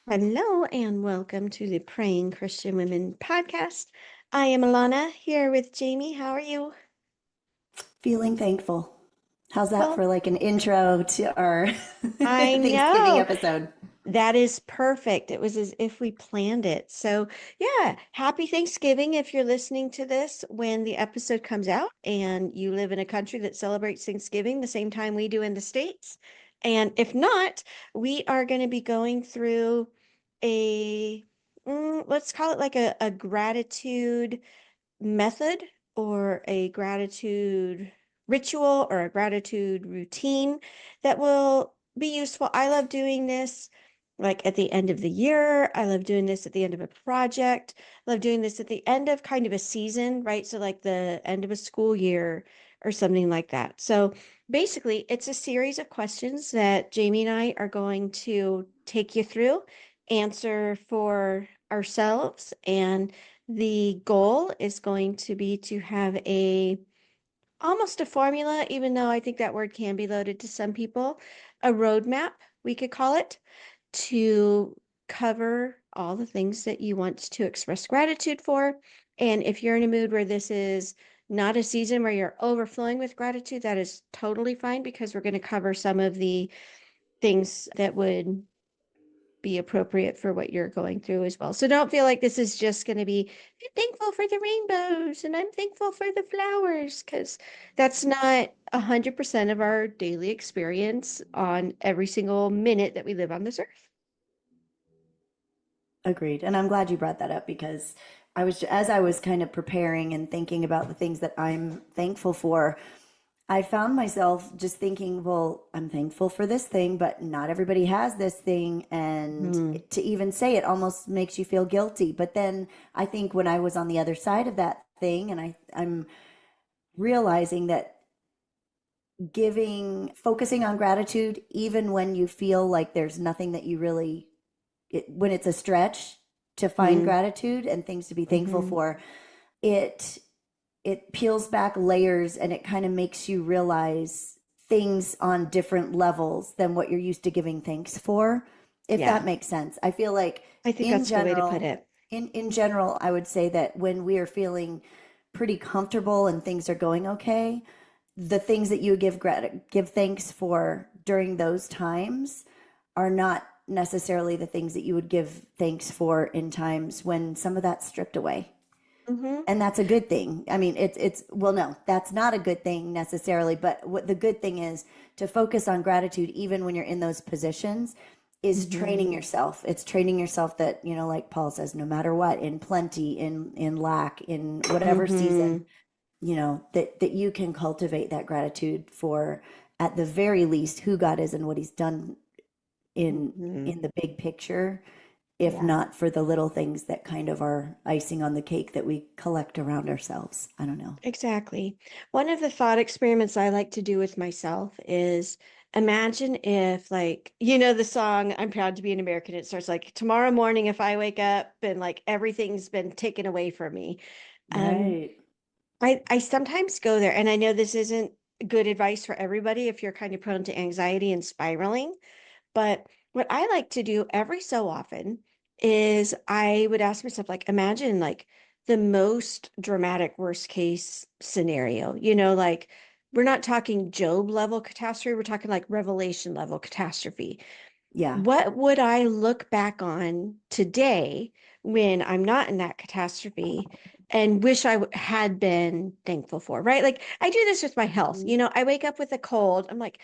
Hello and welcome to the Praying Christian Women podcast. I am Alana here with Jamie. How are you? Feeling thankful. How's that Well, for like an intro to our I Thanksgiving know episode? that is perfect. It was as if we planned it. So, yeah, happy Thanksgiving if you're listening to this when the episode comes out and you live in a country that celebrates Thanksgiving the same time we do in the States. And if not, we are going to be going through a, let's call it like a gratitude method or a gratitude ritual or a gratitude routine that will be useful. I love doing this like at the end of the year. I love doing this at the end of a project. I love doing this at the end of kind of a season, right? So like the end of a school year or something like that. So basically, it's a series of questions that Jamie and I are going to take you through, answer for ourselves, and the goal is going to be to have a almost a formula, even though I think that word can be loaded to some people, a roadmap, we could call it, to cover all the things that you want to express gratitude for. And if you're in a mood where this is not a season where you're overflowing with gratitude, that is totally fine because we're going to cover some of the things that would be appropriate for what you're going through as well. So don't feel like this is just going to be, I'm thankful for the rainbows and I'm thankful for the flowers, because that's not 100% of our daily experience on every single minute that we live on this earth. Agreed. And I'm glad you brought that up because as I was kind of preparing and thinking about the things that I'm thankful for, I found myself just thinking, well, I'm thankful for this thing, but not everybody has this thing. And Mm, to even say it almost makes you feel guilty. But then I think when I was on the other side of that thing, and I'm realizing that focusing on gratitude, even when you feel like there's nothing that you really, when it's a stretch to find mm, gratitude and things to be thankful mm-hmm. for, it it peels back layers and it kind of makes you realize things on different levels than what you're used to giving thanks for, if that Yeah, makes sense. I feel like I think in that's a good way to put general, it. in general, I would say that when we are feeling pretty comfortable and things are going okay, the things that you give thanks for during those times are not necessarily the things that you would give thanks for in times when some of that's stripped away. Mm-hmm. And that's a good thing. I mean, it's well, no, that's not a good thing necessarily, but what the good thing is to focus on gratitude even when you're in those positions is Mm-hmm. training yourself. It's training yourself that, like Paul says, no matter what, in plenty, in lack, in whatever season, Mm-hmm. that you can cultivate that gratitude for, at the very least, who God is and what he's done in Mm-hmm. in the big picture, if Yeah. not for the little things that kind of are icing on the cake that we collect around ourselves. I don't know. Exactly. One of the thought experiments I like to do with myself is imagine if, like, the song I'm Proud to Be an American, it starts like, tomorrow morning, if I wake up and like everything's been taken away from me. Um, Right. I sometimes go there, and I know this isn't good advice for everybody if you're kind of prone to anxiety and spiraling. But what I like to do every so often is I would ask myself, like, imagine like the most dramatic worst case scenario, like we're not talking Job level catastrophe, we're talking like Revelation level catastrophe. Yeah. What would I look back on today when I'm not in that catastrophe and wish had been thankful for, right? Like I do this with my health. Mhm. I wake up with a cold. I'm like,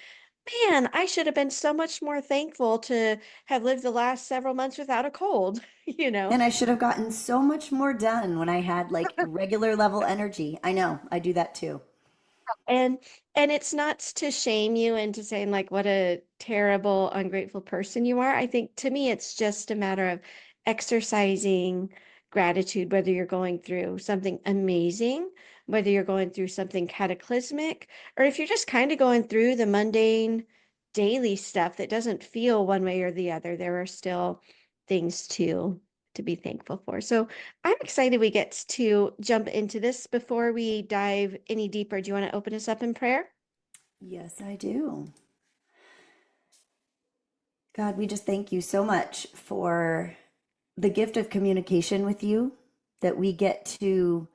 man, I should have been so much more thankful to have lived the last several months without a cold, you know? And I should have gotten so much more done when I had like regular level energy. I know. I do that too. And and it's not to shame you into saying like what a terrible, ungrateful person you are. I think to me it's just a matter of exercising gratitude, whether you're going through something amazing, whether you're going through something cataclysmic, or if you're just kind of going through the mundane daily stuff that doesn't feel one way or the other, there are still things to be thankful for. So I'm excited we get to jump into this. Before we dive any deeper, do you want to open us up in prayer? Yes, I do. God, we just thank you so much for the gift of communication with you, that we get to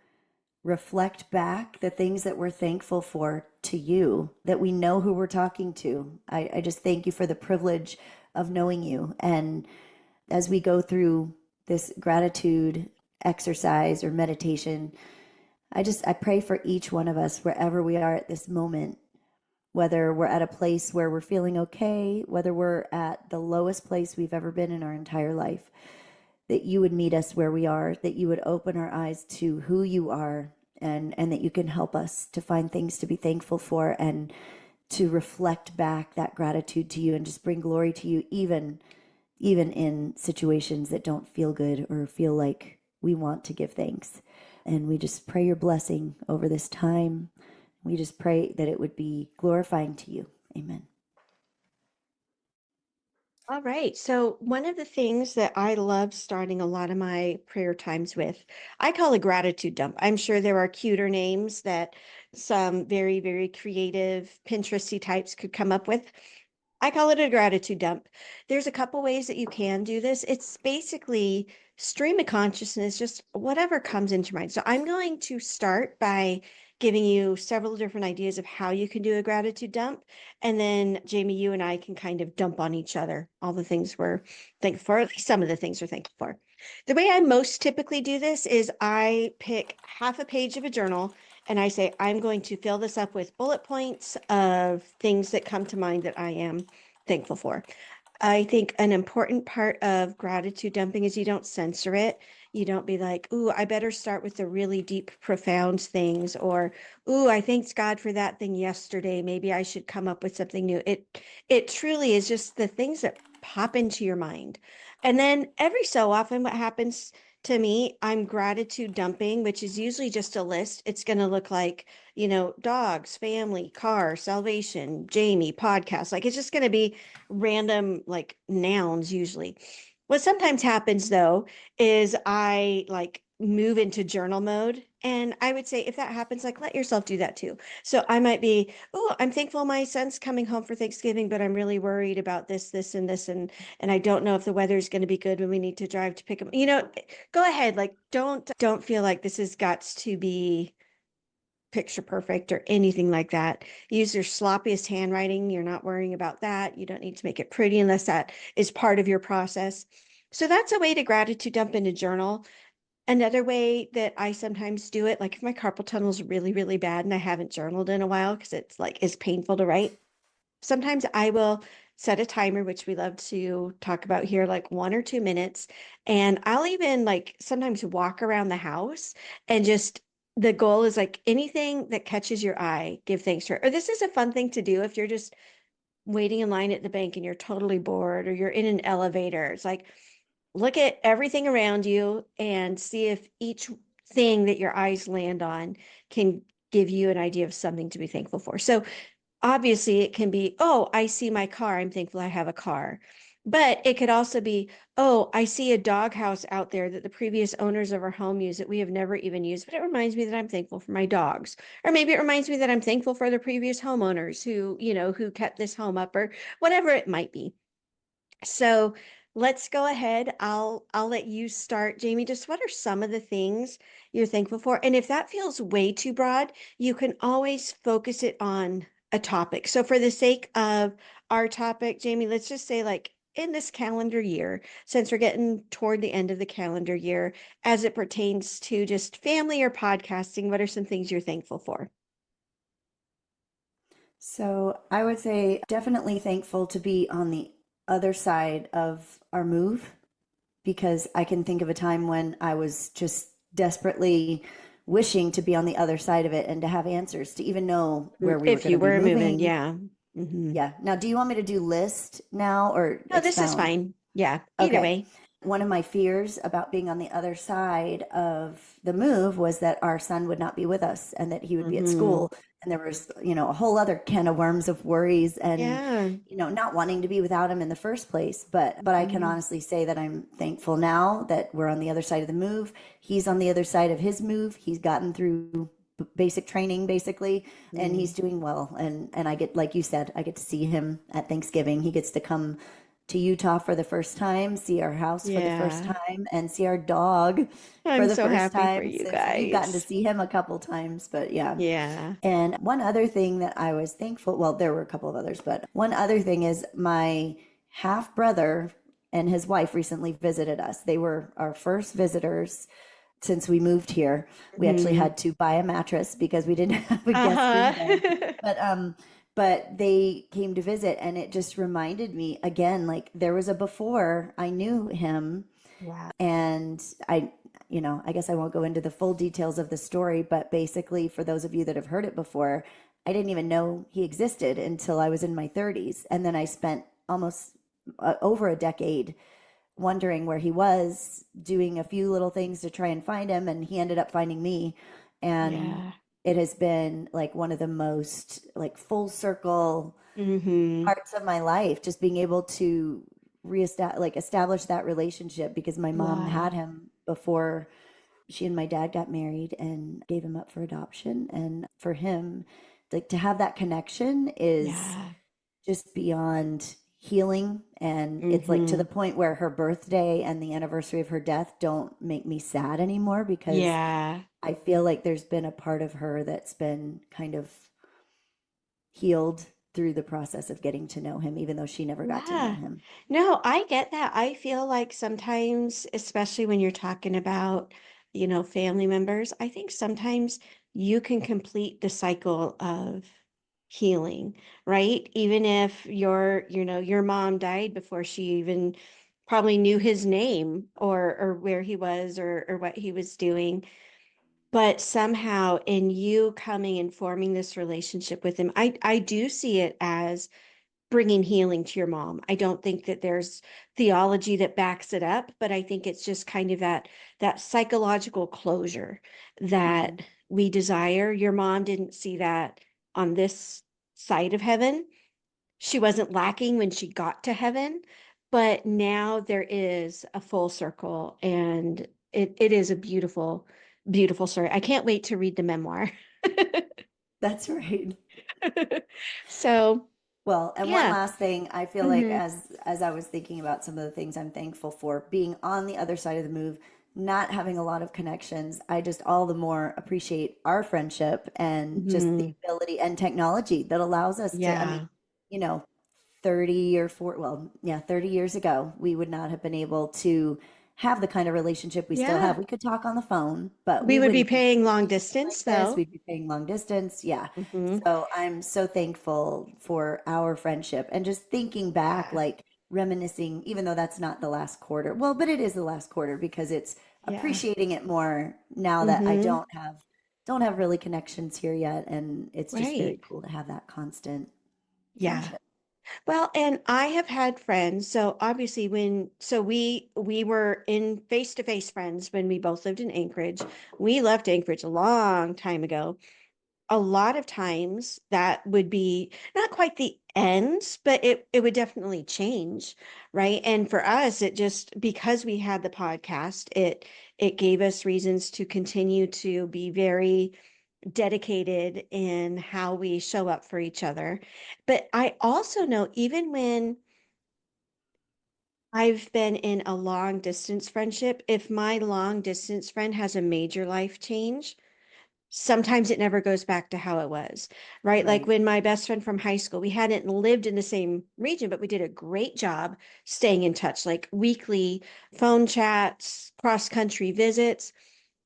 reflect back the things that we're thankful for to you, that we know who we're talking to. I just thank you for the privilege of knowing you. And as we go through this gratitude exercise or meditation, I pray for each one of us wherever we are at this moment, whether we're at a place where we're feeling okay, whether we're at the lowest place we've ever been in our entire life, that you would meet us where we are, that you would open our eyes to who you are, and that you can help us to find things to be thankful for and to reflect back that gratitude to you and just bring glory to you, even in situations that don't feel good or feel like we want to give thanks. And we just pray your blessing over this time. We just pray that it would be glorifying to you. Amen. All right. So, one of the things that I love starting a lot of my prayer times with, I call a gratitude dump. I'm sure there are cuter names that some very, very creative Pinteresty types could come up with. I call it a gratitude dump. There's a couple ways that you can do this. It's basically stream of consciousness, just whatever comes into your mind. So I'm going to start by giving you several different ideas of how you can do a gratitude dump. And then Jamie, you and I can kind of dump on each other all the things we're thankful for, at least some of the things we're thankful for. The way I most typically do this is I pick half a page of a journal and I say, I'm going to fill this up with bullet points of things that come to mind that I am thankful for. I think an important part of gratitude dumping is you don't censor it. You don't be like, ooh, I better start with the really deep, profound things, or ooh, I thanked God for that thing yesterday. Maybe I should come up with something new. It truly is just the things that pop into your mind. And then every so often, what happens to me, I'm gratitude dumping, which is usually just a list. It's going to look like, dogs, family, car, salvation, Jamie, podcast. Like it's just going to be random like nouns usually. What sometimes happens though is I like move into journal mode. And I would say if that happens, like let yourself do that too. So I might be, oh, I'm thankful my son's coming home for Thanksgiving, but I'm really worried about this, this, and this, and I don't know if the weather is going to be good when we need to drive to pick him. Go ahead. Like don't feel like this has got to be picture perfect or anything like that. Use your sloppiest handwriting. You're not worrying about that. You don't need to make it pretty unless that is part of your process. So that's a way to gratitude dump in a journal. Another way that I sometimes do it, like if my carpal tunnel is really, really bad and I haven't journaled in a while because it's painful to write, sometimes I will set a timer, which we love to talk about here, like 1 or 2 minutes. And I'll even like sometimes walk around the house and just the goal is like anything that catches your eye, give thanks for. Or this is a fun thing to do if you're just waiting in line at the bank and you're totally bored or you're in an elevator. It's like look at everything around you and see if each thing that your eyes land on can give you an idea of something to be thankful for. So obviously it can be, oh, I see my car. I'm thankful I have a car. But it could also be, oh, I see a doghouse out there that the previous owners of our home use that we have never even used, but it reminds me that I'm thankful for my dogs. Or maybe it reminds me that I'm thankful for the previous homeowners who kept this home up or whatever it might be. So let's go ahead. I'll let you start, Jamie. Just what are some of the things you're thankful for? And if that feels way too broad, you can always focus it on a topic. So for the sake of our topic, Jamie, let's just say like in this calendar year, since we're getting toward the end of the calendar year, as it pertains to just family or podcasting, what are some things you're thankful for? So I would say definitely thankful to be on the other side of our move, because I can think of a time when I was just desperately wishing to be on the other side of it and to have answers, to even know where we were If going you to be were moving, moving. yeah. Hmm. Yeah. Now, do you want me to do list now or No, this is expound? fine. Yeah, either Okay. way. One of my fears about being on the other side of the move was that our son would not be with us and that he would be at Hmm. school. And there was, a whole other can of worms of worries and, Yeah. not wanting to be without him in the first place. But I can Mhm. honestly say that I'm thankful now that we're on the other side of the move. He's on the other side of his move. He's gotten through basic training basically, and he's Mm. doing well. And I get, like you said, I get to see him at Thanksgiving. He gets to come to Utah for the first time, see our house for the first Yeah. time, and see our dog for I'm the so first happy for time you since we've gotten to guys. see him a couple times. But yeah. Yeah. And one other thing that I was thankful, well, there were a couple of others, but one other thing is my half brother and his wife recently visited us. They were our first visitors since we moved here. We actually Hmm. had to buy a mattress because we didn't have a guest room bed. Uh-huh. But they came to visit and it just reminded me again, like there was a before I knew him Yeah. and I guess I won't go into the full details of the story, but basically, for those of you that have heard it before, I didn't even know he existed until I was in my 30s. And then I spent almost over a decade wondering where he was, doing a few little things to try and find him. And he ended up finding me. And Yeah. it has been like one of the most like full circle Hmm. parts of my life, just being able to establish that relationship because my mom had Wow. him before she and my dad got married and gave him up for adoption. And for him, like to have that connection is Yeah. just beyond healing. And it's like to the Hmm. point where her birthday and the anniversary of her death don't make me sad anymore because Yeah. I feel like there's been a part of her that's been kind of healed through the process of getting to know him, even though she never got to know Yeah. him. No, I get that. I feel like sometimes, especially when you're talking about, family members, I think sometimes you can complete the cycle of healing, right? Even if your mom died before she even probably knew his name or where he was or what he was doing. But somehow in you coming and forming this relationship with him, I do see it as bringing healing to your mom. I don't think that there's theology that backs it up, but I think it's just kind of that psychological closure Mm-hmm. that we desire. Your mom didn't see that on this side of heaven. She wasn't lacking when she got to heaven, but now there is a full circle and it is a beautiful, beautiful story. I can't wait to read the memoir. That's right. So, Well, and one yeah. last thing, I feel like Hmm. as I was thinking about some of the things I'm thankful for, being on the other side of the move, not having a lot of connections, I just all the more appreciate our friendship and just the Hmm. ability and technology that allows us to, I mean, Yeah. you know, 30 or 40, well, yeah, 30 years ago, we would not have been able to have the kind of relationship we still have. Yeah. We could talk on the phone, but We we would be wouldn't be paying long communicating like distance this. though. We'd be paying long distance. Yeah. Hmm. So I'm so thankful for our friendship and just thinking back, Yeah. like reminiscing, even though that's not the last quarter. Well, but it is the last quarter because it's Yeah. appreciating it more now that I Hmm. don't have really connections here yet. And it's just very Right. cool to have that constant Yeah. friendship. Well, and I have had friends. So obviously we were in face-to-face friends when we both lived in Anchorage. We left Anchorage a long time ago. A lot of times that would be not quite the end, but it would definitely change, right? And for us, it just because we had the podcast, it gave us reasons to continue to be very dedicated in how we show up for each other. But I also know even when I've been in a long distance friendship, if my long distance friend has a major life change, sometimes it never goes back to how it was, right? Like Right. when my best friend from high school, we hadn't lived in the same region, but we did a great job staying in touch, like weekly phone chats, cross country visits.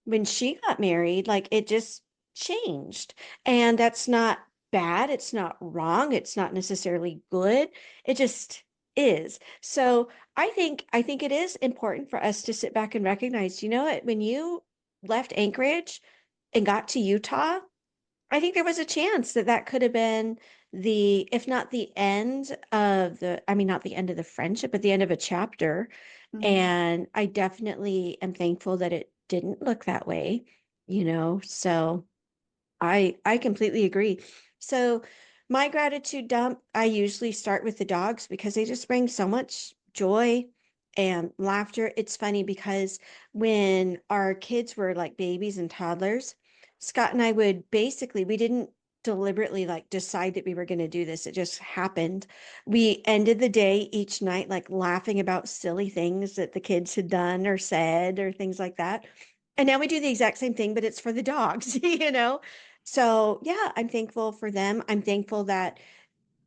When she got married, like it just changed. And that's not bad. It's not wrong. It's not necessarily good. It just is. So I think it is important for us to sit back and recognize, you know what, when you left Anchorage and got to Utah, I think there was a chance that that could have been if not the end of I mean, not the end of the friendship, but the end of a chapter. Mhm. And I definitely am thankful that it didn't look that way. So I completely agree. So my gratitude dump, I usually start with the dogs because they just bring so much joy and laughter. It's funny because when our kids were like babies and toddlers, Scott and I would basically, we didn't deliberately like decide that we were going to do this. It just happened. We ended the day each night like laughing about silly things that the kids had done or said or things like that. And now we do the exact same thing, but it's for the dogs, you know? So, yeah, I'm thankful for them. I'm thankful that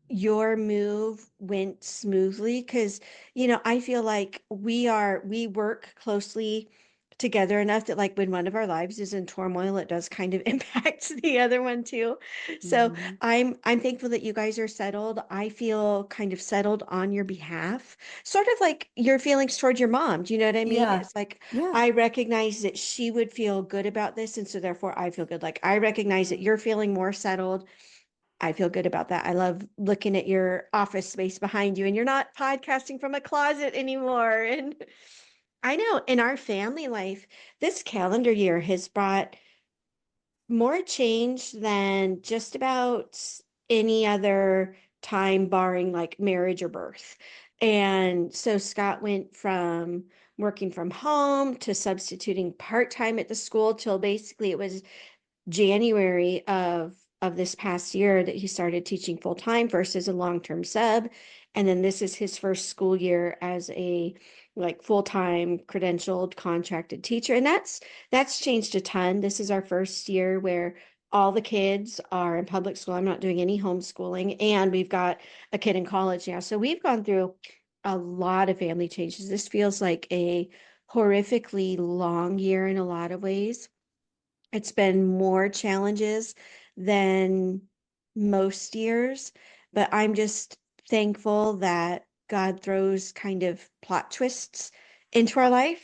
your move went smoothly because, I feel like we work closely together enough that like when one of our lives is in turmoil, it does kind of impact the other one too. So Hmm. I'm thankful that you guys are settled. I feel kind of settled on your behalf, sort of like your feelings toward your mom. Do you know what I mean? Yeah. It's like Yeah. I recognize that she would feel good about this, and so therefore I feel good. Like I recognize that Hmm. you're feeling more settled. I feel good about that. I love looking at your office space behind you, and you're not podcasting from a closet anymore. And I know in our family life, this calendar year has brought more change than just about any other time, barring like marriage or birth. And so Scott went from working from home to substituting part-time at the school till basically it was January of this past year that he started teaching full time versus a long-term sub. And then this is his first school year as a like full-time credentialed contracted teacher. And that's changed a ton. This is our first year where all the kids are in public school. I'm not doing any homeschooling, and we've got a kid in college now. So we've gone through a lot of family changes. This feels like a horrifically long year in a lot of ways. It's been more challenges than most years, but I'm just thankful that God throws kind of plot twists into our life.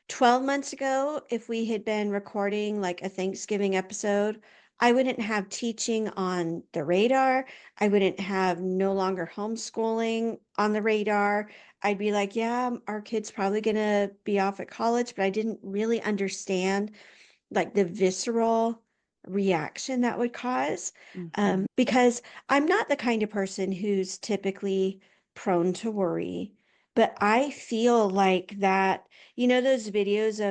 12 months ago, if we had been recording like a Thanksgiving episode, I wouldn't have teaching on the radar. I wouldn't have no longer homeschooling on the radar. I'd be like, yeah, our kid's probably going to be off at college, but I didn't really understand like the visceral reaction that would cause. Hmm. Because I'm not the kind of person who's typically prone to worry, but I feel like that, those videos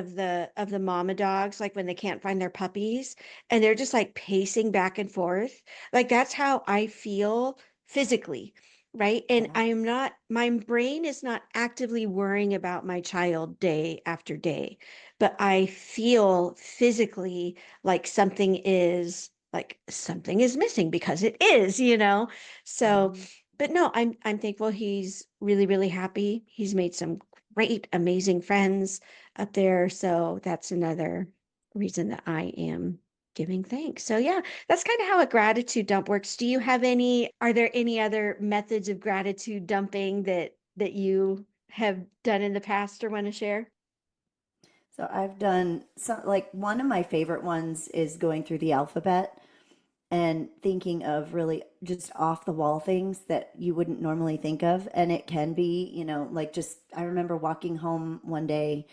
of the mama dogs, like when they can't find their puppies and they're just like pacing back and forth. Like that's how I feel physically. Right. And Yeah. I am not, my brain is not actively worrying about my child day after day, but I feel physically like something is missing because it is. So, Hmm. but no, I'm thankful he's really, really happy. He's made some great, amazing friends up there. So that's another reason that I am giving thanks. So yeah, that's kind of how a gratitude dump works. Are there any other methods of gratitude dumping that you have done in the past or want to share? So I've done some, like one of my favorite ones is going through the alphabet and thinking of really just off the wall things that you wouldn't normally think of. And it can be, like just, I remember walking home one day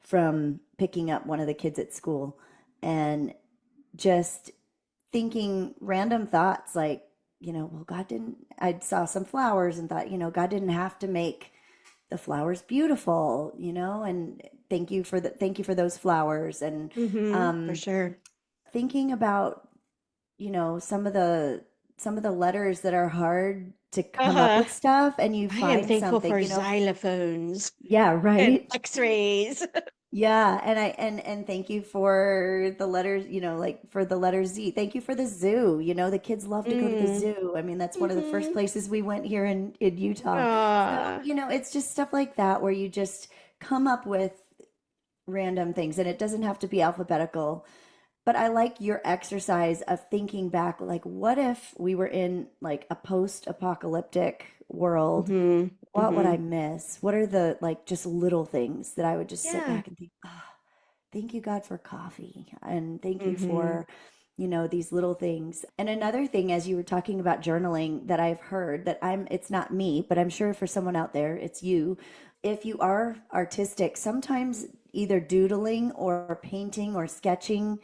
from picking up one of the kids at school and just thinking random thoughts like, well, God didn't, I saw some flowers and thought, God didn't have to make the flowers beautiful, and thank you for those flowers. And Mm-hmm, for um, sure. thinking about, some of the letters that are hard to come up Uh-huh. with stuff and you I am find thankful something, for xylophones yeah, and right. x-rays. Yeah, and thank you for the letters, like for the letter Z. Thank you for the zoo. The kids love to go to the Mm. zoo. I mean, that's one of the first Mm-hmm. places we went here in Utah. So, Ah. it's just stuff like that where you just come up with random things and it doesn't have to be alphabetical. But I like your exercise of thinking back, like, what if we were in like a post-apocalyptic world? Mm-hmm. What would I Mm-hmm. miss? What are the like just little things that I would just sit Yeah. back and think, oh, thank you, God, for coffee. And thank you Mm-hmm. for, these little things. And another thing, as you were talking about journaling, that I've heard that it's not me, but I'm sure for someone out there, it's you. If you are artistic, sometimes either doodling or painting or sketching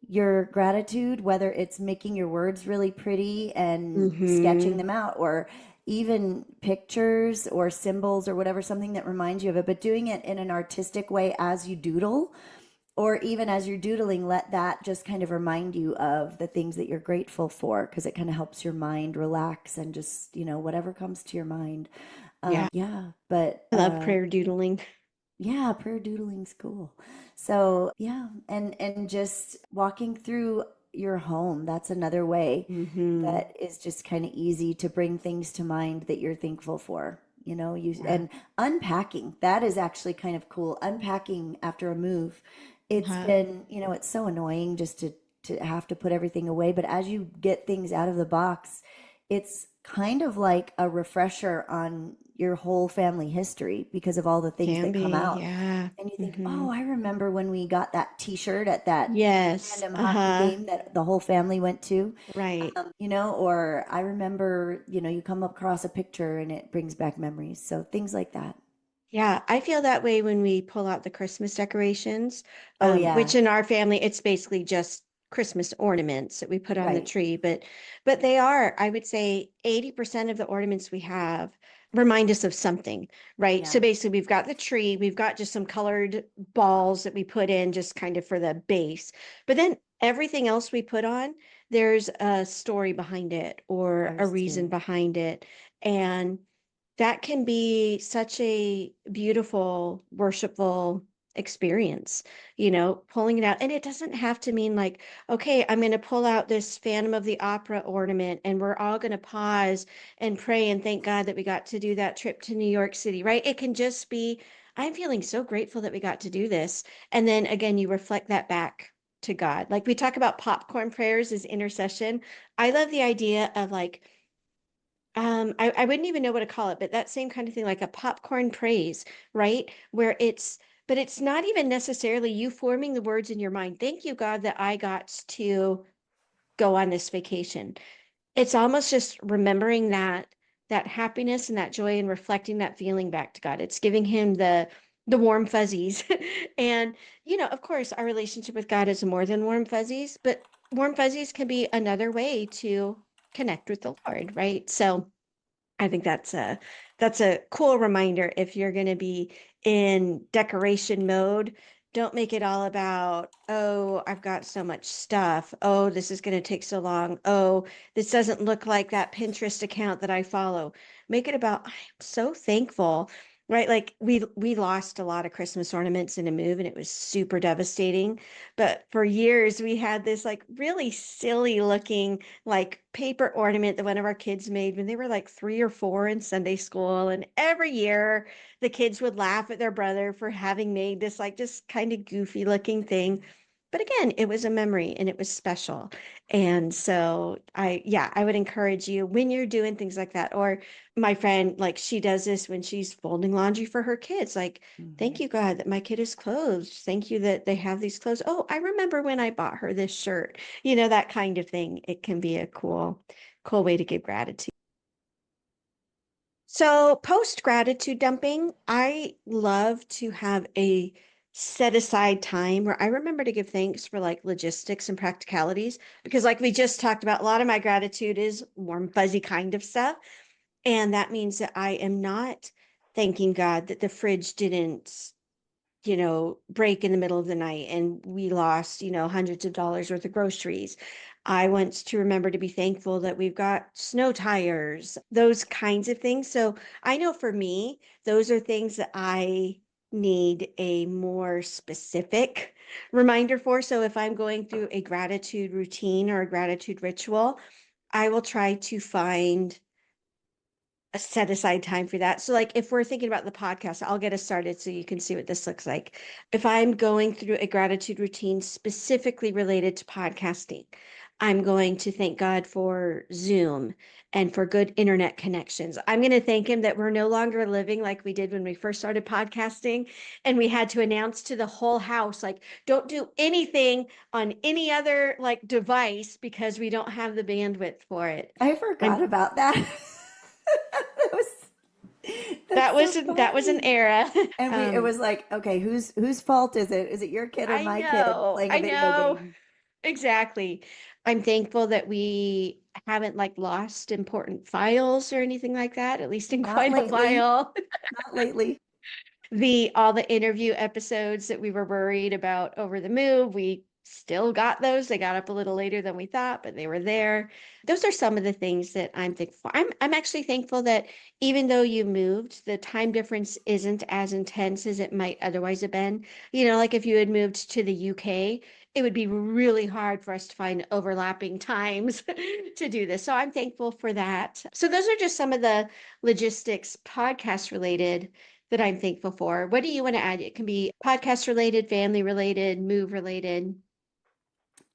your gratitude, whether it's making your words really pretty and sketching Mm-hmm. them out, or even pictures or symbols or whatever, something that reminds you of it, but doing it in an artistic way as you doodle, or even as you're doodling, let that just kind of remind you of the things that you're grateful for, because it kind of helps your mind relax and just, whatever comes to your mind. Yeah. Yeah, but I love prayer doodling. yeah, prayer doodling's cool. So yeah, and just walking through your home, that's another way Hmm. that is just kind of easy to bring things to mind that you're thankful for. Yeah. And unpacking, that is actually kind of cool. Unpacking after a move. It's Uh-huh. been, it's so annoying just to have to put everything away, but as you get things out of the box, it's kind of like a refresher on your whole family history because of all the things Can that come be. out. Yeah. And you think, Hmm. oh, I remember when we got that t-shirt at that Yes. random hockey Uh-huh. game that the whole family went to. Right. Or I remember, you come across a picture and it brings back memories. So things like that. Yeah, I feel that way when we pull out the Christmas decorations, Oh, which yeah. in our family, it's basically just Christmas ornaments that we put on the Right. tree. But they are, I would say 80% of the ornaments we have remind us of something, right? Yeah. So basically we've got the tree, we've got just some colored balls that we put in just kind of for the base. But then everything else we put on, there's a story behind it or a Ours reason too. behind it. And that can be such a beautiful, worshipful experience, pulling it out. And it doesn't have to mean like, okay, I'm going to pull out this Phantom of the Opera ornament and we're all going to pause and pray and thank God that we got to do that trip to New York City, right? It can just be, I'm feeling so grateful that we got to do this. And then again, you reflect that back to God. Like we talk about popcorn prayers as intercession. I love the idea of like, I wouldn't even know what to call it, but that same kind of thing, like a popcorn praise, right? Where but it's not even necessarily you forming the words in your mind. Thank you, God, that I got to go on this vacation. It's almost just remembering that happiness and that joy and reflecting that feeling back to God. It's giving him the warm fuzzies. And, of course, our relationship with God is more than warm fuzzies, but warm fuzzies can be another way to connect with the Lord, right? So I think that's a cool reminder if you're going to be in decoration mode. Don't make it all about, oh, I've got so much stuff. Oh, this is going to take so long. Oh, this doesn't look like that Pinterest account that I follow. Make it about, I'm so thankful, right? Like we lost a lot of Christmas ornaments in a move and it was super devastating. But for years we had this like really silly looking like paper ornament that one of our kids made when they were like 3 or 4 in Sunday school. And every year the kids would laugh at their brother for having made this like just kind of goofy looking thing. But again, it was a memory and it was special. And so yeah, I would encourage you when you're doing things like that. Or my friend, like she does this when she's folding laundry for her kids. Like, thank Hmm. you, God, that my kid is clothed. Thank you that they have these clothes. Oh, I remember when I bought her this shirt, that kind of thing. It can be a cool way to give gratitude. So post gratitude dumping, I love to have a set aside time where I remember to give thanks for like logistics and practicalities because like we just talked about, a lot of my gratitude is warm, fuzzy kind of stuff. And that means that I am not thanking God that the fridge didn't break in the middle of the night and we lost, hundreds of dollars worth of groceries. I want to remember to be thankful that we've got snow tires, those kinds of things. So I know for me, those are things that I need a more specific reminder for. So if I'm going through a gratitude routine or a gratitude ritual, I will try to find a set aside time for that. So, like, if we're thinking about the podcast, I'll get us started so you can see what this looks like. If I'm going through a gratitude routine specifically related to podcasting, I'm going to thank God for Zoom and for good internet connections. I'm going to thank Him that we're no longer living like we did when we first started podcasting and we had to announce to the whole house, like, don't do anything on any other like device because we don't have the bandwidth for it. I forgot I'm about that. that was That that's was so that was an funny. era. And it was like, okay, whose fault is it? Is it your kid or my kid playing a I video know game? exactly. I'm thankful that we haven't like lost important files or anything like that, at least in Not quite a lately. while. Not lately. The all the interview episodes that we were worried about over the move, we still got those. They got up a little later than we thought, but they were there. Those are some of the things that I'm thankful for. I'm actually thankful that even though you moved, the time difference isn't as intense as it might otherwise have been. Like if you had moved to the UK, it would be really hard for us to find overlapping times to do this. So I'm thankful for that. So those are just some of the logistics podcast related that I'm thankful for. What do you want to add? It can be podcast related, family related, move related.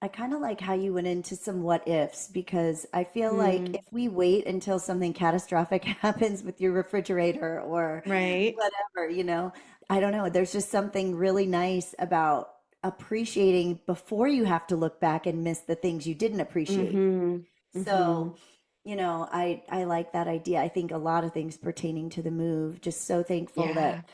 I kind of like how you went into some what ifs because I feel like Mm, if we wait until something catastrophic happens with your refrigerator or right. whatever, I don't know. There's just something really nice about appreciating before you have to look back and miss the things you didn't appreciate. Mm-hmm. Mm-hmm. So, I like that idea. I think a lot of things pertaining to the move, just so thankful Yeah. that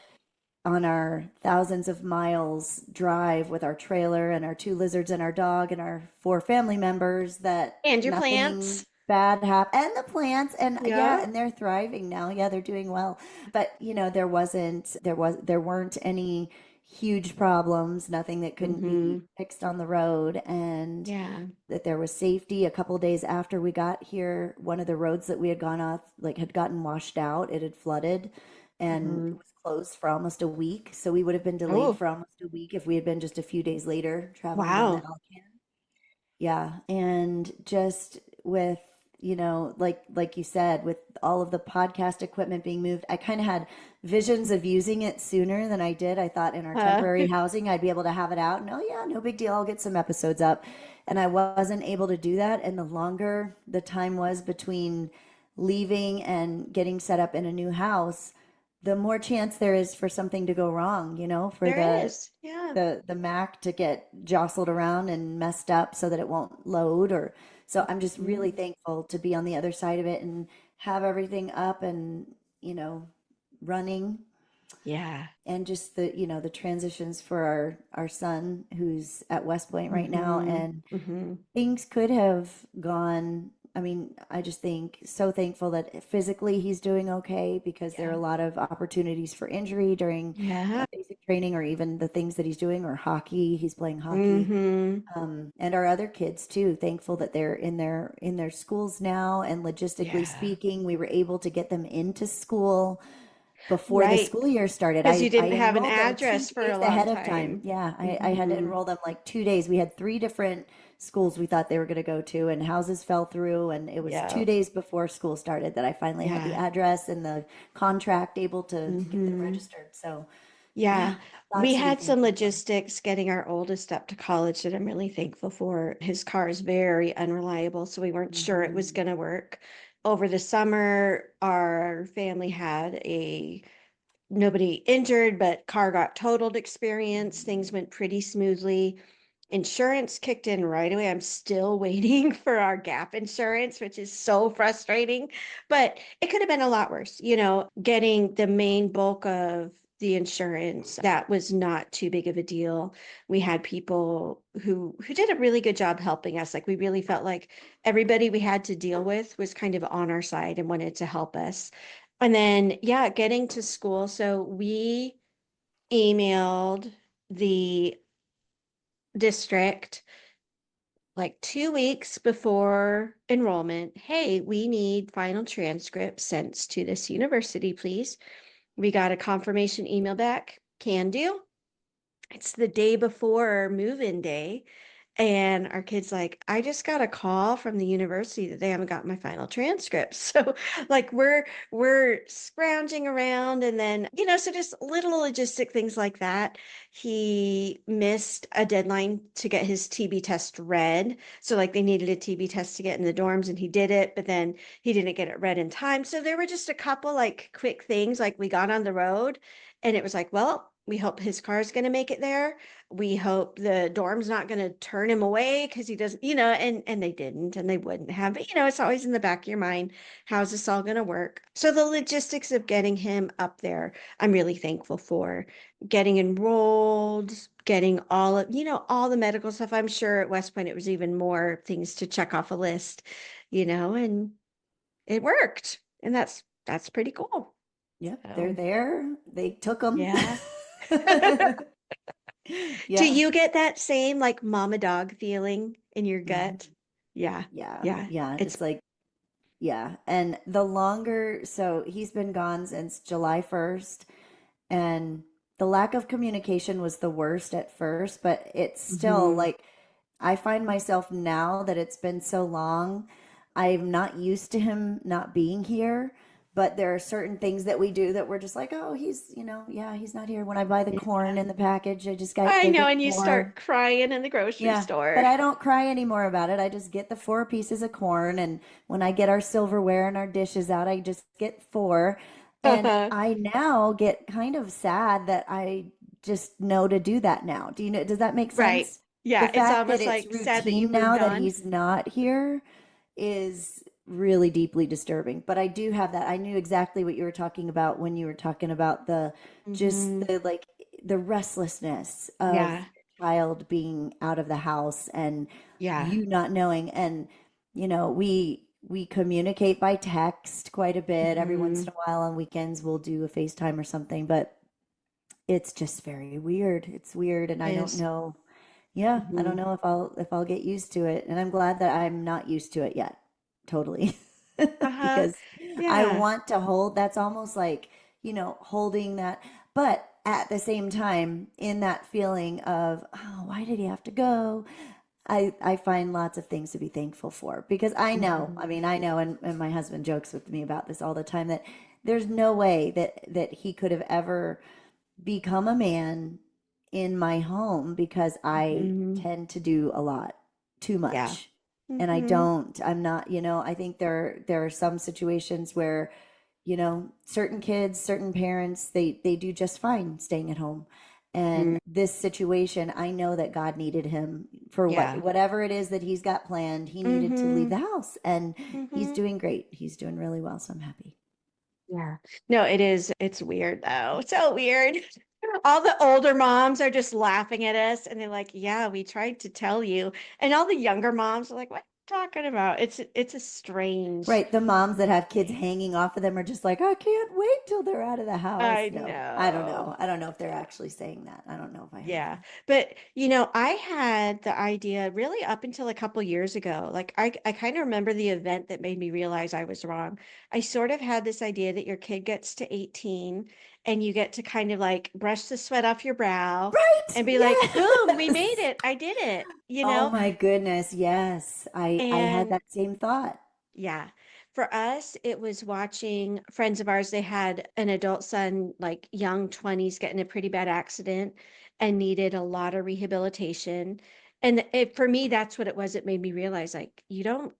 on our thousands of miles drive with our trailer and our two lizards and our dog and our four family members that And your nothing plants. bad happened, and the plants, and yeah, Yeah. and they're thriving now. Yeah, they're doing well. But there weren't any huge problems, nothing that couldn't be Mm-hmm. fixed on the road, and Yeah. that there was safety. A couple days after we got here, one of the roads that we had gone off like had gotten washed out. It had flooded and Mm-hmm. it was closed for almost a week. So we would have been delayed Oh, for almost a week if we had been just a few days later traveling down the wow. Alcan. Yeah, and just with, like you said, with all of the podcast equipment being moved, I kind of had visions of using it sooner than I did. I thought in our Uh, temporary housing I'd be able to have it out. No, yeah, no big deal. I'll get some episodes up. And I wasn't able to do that. And the longer the time was between leaving and getting set up in a new house, the more chance there is for something to go wrong, for there the is. Yeah. the Mac to get jostled around and messed up so that it won't load or so I'm just really Mhm. thankful to be on the other side of it and have everything up and you know running Yeah. and just the transitions for our son who's at West Point right now Mm-hmm. and Mm-hmm. things could have gone. I mean, I just think so thankful that physically he's doing okay because there are Yeah. a lot of opportunities for injury during Yeah. basic training or even the things that he's doing or hockey. He's playing hockey. Mm-hmm. And our other kids too, thankful that they're in their schools now. And logistically Yeah. speaking, we were able to get them into school before the Right. school year started. Because you I didn't have an enrolled them two address for a days long ahead of time. time. Yeah, I had to Mm-hmm. enroll them like 2 days. We had three different schools we thought they were going to go to, and houses fell through. And it was Yeah. 2 days before school started that I finally had the Yeah. address and the contract able to get them Mm-hmm. registered. So, Yeah. yeah, We lots to be had some thankful for. logistics getting our oldest up to college that I'm really thankful for. His car is very unreliable, so we weren't sure it was Hmm. going to work. Over the summer, our family had a nobody injured, but car got totaled experience. Things went pretty smoothly. Insurance kicked in right away. I'm still waiting for our gap insurance, which is so frustrating, but it could have been a lot worse. Getting the main bulk of the insurance, that was not too big of a deal. We had people who did a really good job helping us. Like we really felt like everybody we had to deal with was kind of on our side and wanted to help us. And then, yeah, getting to school. So we emailed the district like 2 weeks before enrollment. Hey, we need final transcripts sent to this university, please. We got a confirmation email back. Can do. It's the day before move-in day. And our kid's like, I just got a call from the university that they haven't got my final transcripts. So like we're scrounging around and then, so just little logistic things like that. He missed a deadline to get his TB test read. So like they needed a TB test to get in the dorms and he did it, but then he didn't get it read in time. So there were just a couple like quick things like we got on the road and it was like, well, we hope his car's going to make it there. We hope the dorm's not going to turn him away because he doesn't, and they didn't and they wouldn't have. But, it's always in the back of your mind, how's this all going to work? So the logistics of getting him up there, I'm really thankful for getting enrolled, getting all the medical stuff. I'm sure at West Point it was even more things to check off a list, and it worked. And that's pretty cool. Yep, they're So, there. They took them. yeah. Do Yeah. you get that same like mama dog feeling in your Mhm. gut? Yeah. Yeah. Yeah. Yeah. It's It's like, yeah. And the longer, so he's been gone since July 1st, and the lack of communication was the worst at first, but it's still mhm. like, I find myself now that it's been so long, I'm not used to him not being here. But there are certain things that we do that we're just like, oh, he's, yeah, he's not here. When I buy the Yeah. corn in the package, I just got I go know, get and you corn. start crying in the grocery Yeah, but store. I don't cry anymore about it. I just get the 4 pieces of corn, and when I get our silverware and our dishes out, I just get four. And Uh-huh. I now get kind of sad that I just know to do that now. Do you know, does that make Right. sense? The Yeah, it's fact that almost it's like sad that you routine moved now that on. he's not here is really deeply disturbing. But I do have that. I knew exactly what you were talking about when you were talking about the just Hmm. the like the restlessness of Yeah. child being out of the house and Yeah. you not knowing. And we communicate by text quite a bit. Every once in Hmm. a while on weekends we'll do a FaceTime or something, but it's just very weird. It's weird, and I don't Is. know. Yeah, I don't Hmm. know if I'll get used to it. And I'm glad that I'm not used to it yet. Totally. Uh-huh. Because I Yeah. want to hold, that's almost like, holding that. But at the same time, in that feeling of, oh, why did he have to go? I find lots of things to be thankful for because I know, Hmm. I mean, I know, and my husband jokes with me about this all the time that there's no way that he could have ever become a man in my home because I Hmm. tend to do a lot too Yeah. much. And Hmm. I'm not, I think there are some situations where, certain kids, certain parents, they do just fine staying at home. And Hmm. this situation, I know that God needed him for Yeah. whatever it is that he's got planned. He needed to leave Hmm. the house, and he's Hmm. doing great. He's doing really well, so I'm happy. Yeah. No, it is. It's weird though. So weird. All the older moms are just laughing at us and they're like, yeah, we tried to tell you. And all the younger moms are like, what are you talking about? It's a strange Right, the moms that have kids thing. hanging off of them are just like, I can't wait till they're out of the house. I No, I don't know. know. I don't know if they're actually saying that. I don't know if I have Yeah. them. But, I had the idea really up until a couple years ago. Like I kind of remember the event that made me realize I was wrong. I sort of had this idea that your kid gets to 18 and you get to kind of like brush the sweat off your brow Right. and be like, boom, we made Yes. it. I did it, Oh my goodness. Yes. I had And that same thought. yeah, for us, it was watching friends of ours. They had an adult son, like young 20s, get in a pretty bad accident and needed a lot of rehabilitation. And for me, that's what it was. It made me realize, like, you don't,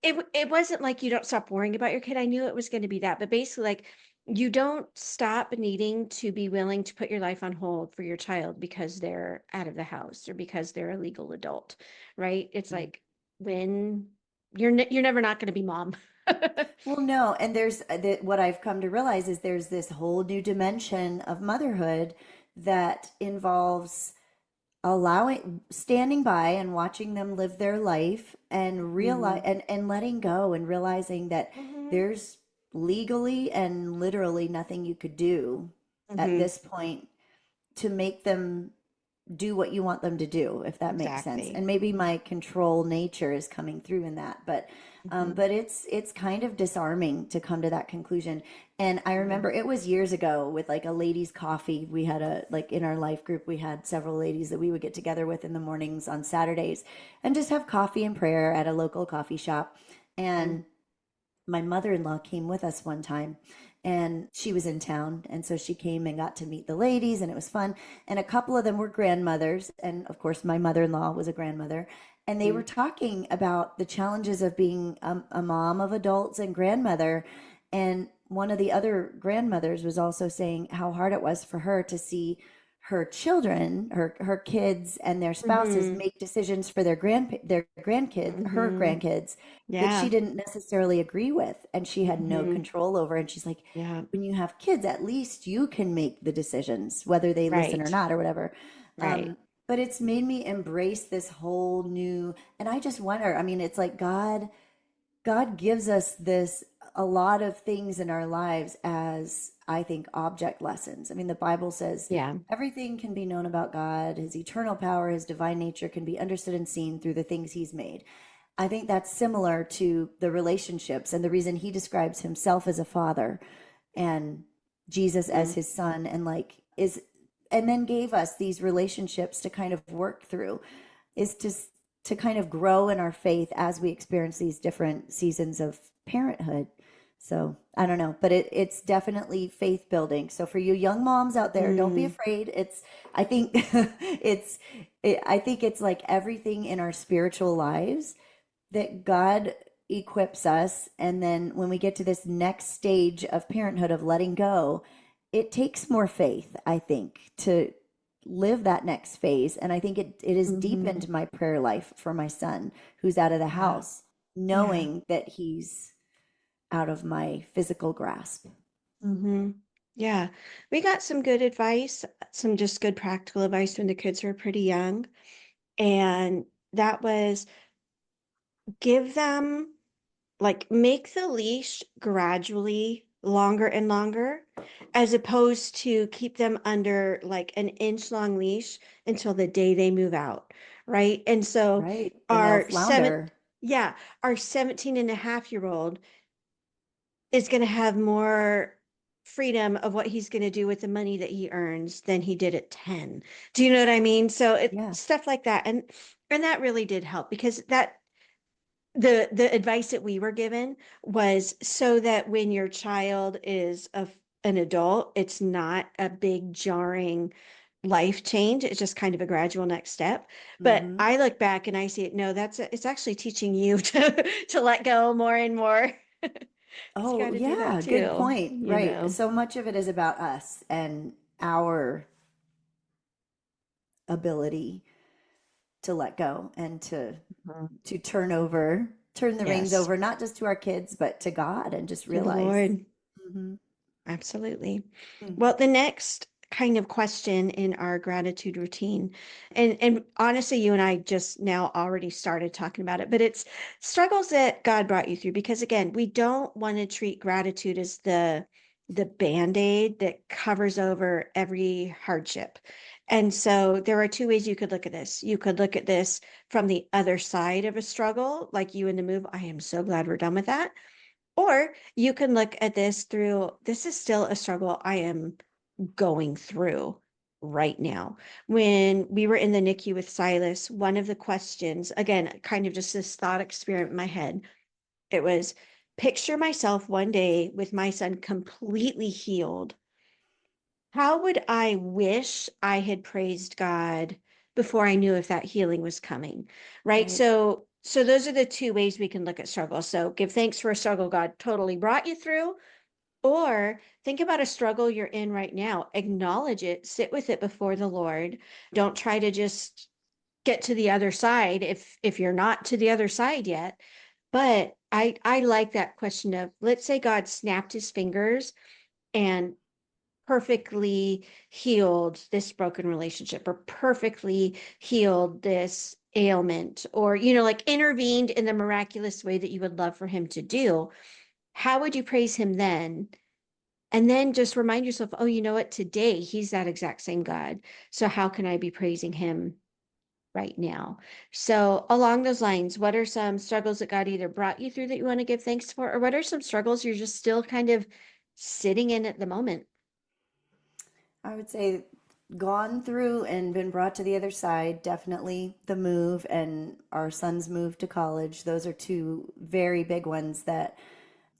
it wasn't like you don't stop worrying about your kid. I knew it was going to be that, but basically, like, you don't stop needing to be willing to put your life on hold for your child because they're out of the house or because they're a legal adult, right? It's Mhm. like when you're never not going to be mom. Well, no, and there's what I've come to realize is there's this whole new dimension of motherhood that involves standing by and watching them live their life and realize Hmm. and letting go and realizing that Hmm. there's legally and literally nothing you could do at Hmm. this point to make them do what you want them to do, if that makes sense. Exactly. And maybe my control nature is coming through in that, Hmm. but it's kind of disarming to come to that conclusion. And I Yeah. remember it was years ago with like a ladies' coffee. We had a like in our life group, we had several ladies that we would get together with in the mornings on Saturdays and just have coffee and prayer at a local coffee shop. And my mother-in-law came with us one time and she was in town, and so she came and got to meet the ladies and it was fun, and a couple of them were grandmothers, and of course my mother-in-law was a grandmother, and they were Hmm. talking about the challenges of being a mom of adults and grandmother. And one of the other grandmothers was also saying how hard it was for her to see her children, her kids and their spouses Hmm. make decisions for their grandkids, her Hmm. grandkids, that she Yeah. didn't necessarily agree with and she had no Hmm. control over. And she's like, Yeah. when you have kids, at least you can make the decisions, whether they listen or Right. not or whatever. Right. But it's made me embrace this whole new, and I just wonder, I mean, it's like God gives us this a lot of things in our lives as, I think, object lessons. I mean, the Bible says Yeah. everything can be known about God, his eternal power, his divine nature can be understood and seen through the things he's made. I think that's similar to the relationships and the reason he describes himself as a father and Jesus as Mm. his son, and like is, and then gave us these relationships to kind of work through, is to kind of grow in our faith as we experience these different seasons of parenthood. So I don't know, but it's definitely faith building. So for you young moms out there, don't be Mm. afraid. It's, I think I think it's like everything in our spiritual lives that God equips us. And then when we get to this next stage of parenthood, of letting go, it takes more faith, I think, to live that next phase. And I think it has Mm-hmm. deepened my prayer life for my son who's out of the Yeah. house, Yeah. knowing that he's out of my physical grasp. Mm-hmm. Yeah. We got some good advice, some just good practical advice when the kids were pretty young. And that was give them, like, make the leash gradually longer and longer, as opposed to keep them under like an inch long leash until the day they move out. Right. And so Right. Then they'll our flounder. yeah, our 17-and-a-half-year-old is going to have more freedom of what he's going to do with the money that he earns than he did at 10. Do you know what I mean? So it Yeah. stuff like that. And that really did help, because that the advice that we were given was so that when your child is an adult, it's not a big jarring life change. It's just kind of a gradual next step. But Mm-hmm. I look back and I see it, no, it's actually teaching you to let go more and more. Because you Oh, got to do that yeah, good too, point. you Right. know. So much of it is about us and our ability to let go and Mhm. to turn the reins Yes, over, not just to our kids, but to God, and just to the realize. Lord. Hmm. Absolutely. Well, the next kind of question in our gratitude routine, and honestly, you and I just now already started talking about it, but it's struggles that God brought you through. Because again, we don't want to treat gratitude as the Band-Aid that covers over every hardship. And so there are two ways you could look at this. You could look at this from the other side of a struggle, like you in the move. I am so glad we're done with that. Or you can look at this through, this is still a struggle I am going through right now. When we were in the NICU with Silas, one of the questions, again, kind of just this thought experiment in my head, it was picture myself one day with my son completely healed. How would I wish I had praised God before I knew if that healing was coming? Right. Right. So those are the two ways we can look at struggle. So give thanks for a struggle God totally brought you through, or think about a struggle you're in right now. Acknowledge it, sit with it before the Lord. Don't try to just get to the other side if you're not to the other side yet. But I like that question of, let's say God snapped his fingers and perfectly healed this broken relationship, or perfectly healed this ailment, or like intervened in the miraculous way that you would love for him to do. How would you praise him then? And then just remind yourself, oh, you know what? Today he's that exact same God. So how can I be praising him right now? So along those lines, what are some struggles that God either brought you through that you want to give thanks for, or what are some struggles you're just still kind of sitting in at the moment? I would say gone through and been brought to the other side. Definitely the move and our son's move to college. Those are two very big ones that,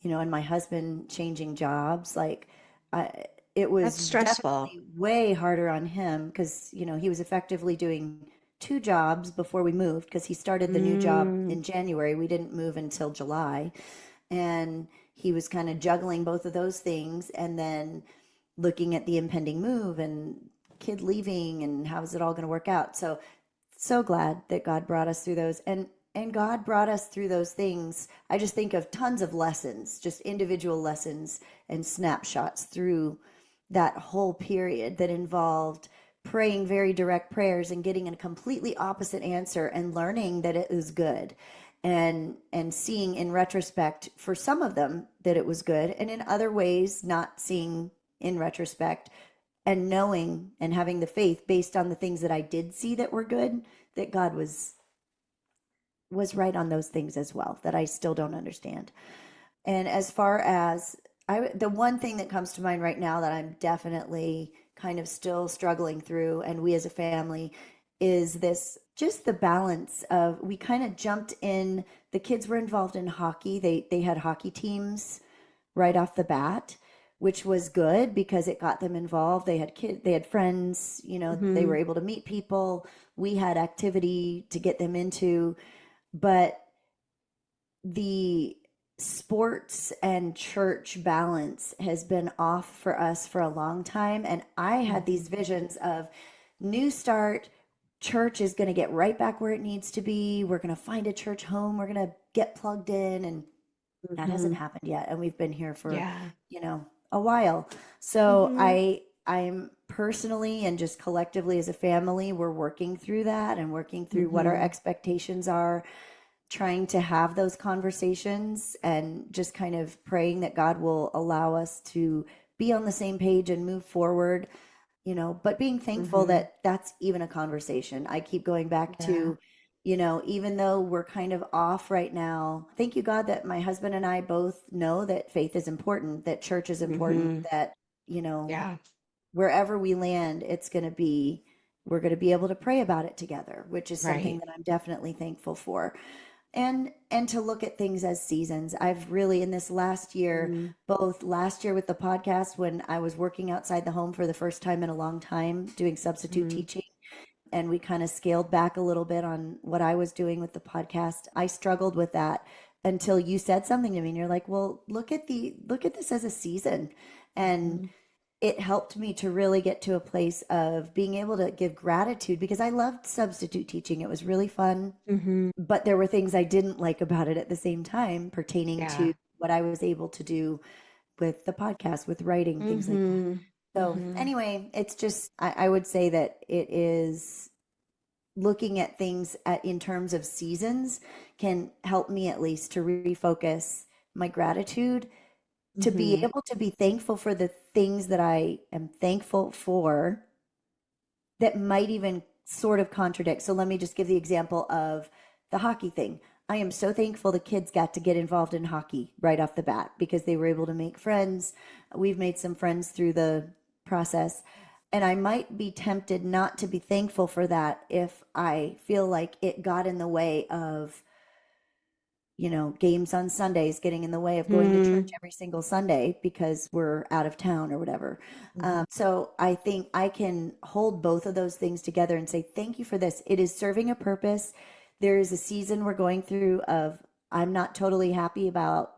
and my husband changing jobs. Like, I, it was That's stressful. definitely way harder on him because, he was effectively doing two jobs before we moved because he started the new job Mm, in January. We didn't move until July. And he was kind of juggling both of those things and then looking at the impending move and kid leaving and how's it all going to work out. So glad that God brought us through those, and God brought us through those things. I just think of tons of lessons, just individual lessons and snapshots through that whole period that involved praying very direct prayers and getting a completely opposite answer and learning that it was good. and seeing in retrospect for some of them that it was good, and in other ways not seeing in retrospect, and knowing and having the faith based on the things that I did see that were good, that God was right on those things as well that I still don't understand. And as far as the one thing that comes to mind right now that I'm definitely kind of still struggling through, and we as a family, is this just the balance of we kind of jumped in. The kids were involved in hockey. They had hockey teams right off the bat, which was good because it got them involved. They had friends, they were Mm-hmm. able to meet people. We had activity to get them into, but the sports and church balance has been off for us for a long time. And I had these Mm-hmm. visions of new start. Church is going to get right back where it needs to be. We're going to find a church home. We're going to get plugged in. And that hasn't Mm-hmm. happened yet. And we've been here for, Yeah. a while. So Mm-hmm. I'm personally and just collectively as a family, we're working through that and working through what our Mm-hmm. expectations are, trying to have those conversations and just kind of praying that God will allow us to be on the same page and move forward, but being thankful Mm-hmm. that that's even a conversation. I keep going back Yeah. to, even though we're kind of off right now, thank you, God, that my husband and I both know that faith is important, that church is important, Mm-hmm. that, you know, Yeah. wherever we land, we're going to be able to pray about it together, which is something Right. that I'm definitely thankful for. And to look at things as seasons. I've really in this last year, Mm-hmm. both last year with the podcast when I was working outside the home for the first time in a long time doing substitute Mm-hmm. teaching, and we kind of scaled back a little bit on what I was doing with the podcast. I struggled with that until you said something to me and you're like, "Well, look at this as a season." And Mm-hmm. it helped me to really get to a place of being able to give gratitude because I loved substitute teaching. It was really fun, Mm-hmm. but there were things I didn't like about it at the same time pertaining to Yeah. what I was able to do with the podcast, with writing, things like that. Mm-hmm. So, Mm-hmm. anyway, it's just, I would say that it is looking at things in terms of seasons can help me at least to refocus my gratitude, to be Mm-hmm. able to be thankful for the things that I am thankful for that might even sort of contradict. So let me just give the example of the hockey thing. I am so thankful the kids got to get involved in hockey right off the bat because they were able to make friends. We've made some friends through the process. And I might be tempted not to be thankful for that if I feel like it got in the way of, games on Sundays getting in the way of going to church Mm-hmm. every single Sunday because we're out of town or whatever. So I think I can hold both of those things together and say, thank you for this. It is serving a purpose. There is a season we're going through of I'm not totally happy about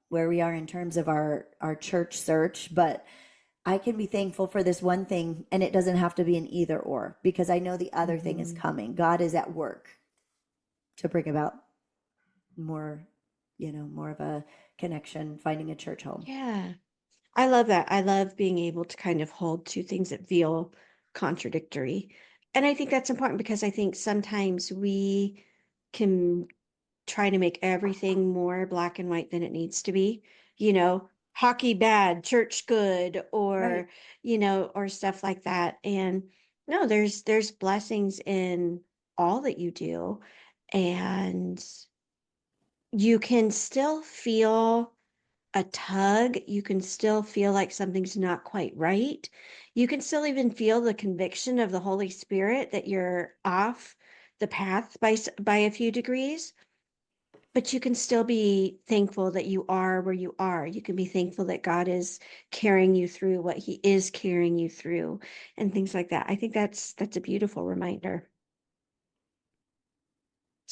where we are in terms of our church search, but I can be thankful for this one thing and it doesn't have to be an either or because I know the other thing is Mm-hmm. coming. God is at work to bring about more, more of a connection, finding a church home. Yeah. I love that. I love being able to kind of hold two things that feel contradictory. And I think that's important because I think sometimes we can try to make everything more black and white than it needs to be. Hockey bad, church good, Right. or stuff like that. And no, there's blessings in all that you do. And you can still feel a tug. You can still feel like something's not quite right. You can still even feel the conviction of the Holy Spirit that you're off the path by a few degrees, but you can still be thankful that you are where you are. You can be thankful that God is carrying you through what he is carrying you through and things like that. I think that's a beautiful reminder.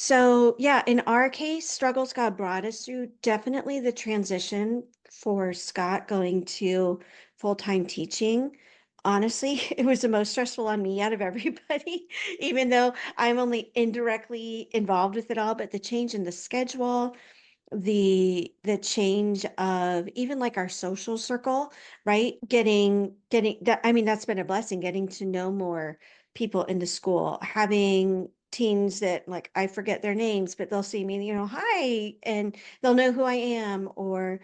So, yeah, in our case, struggles God brought us through, definitely the transition for Scott going to full-time teaching. Honestly, it was the most stressful on me out of everybody, even though I'm only indirectly involved with it all. But the change in the schedule, the change of even like our social circle, right? Getting that, I mean, that's been a blessing, getting to know more people in the school, having teens that like I forget their names, but they'll see me, hi, and they'll know who I am or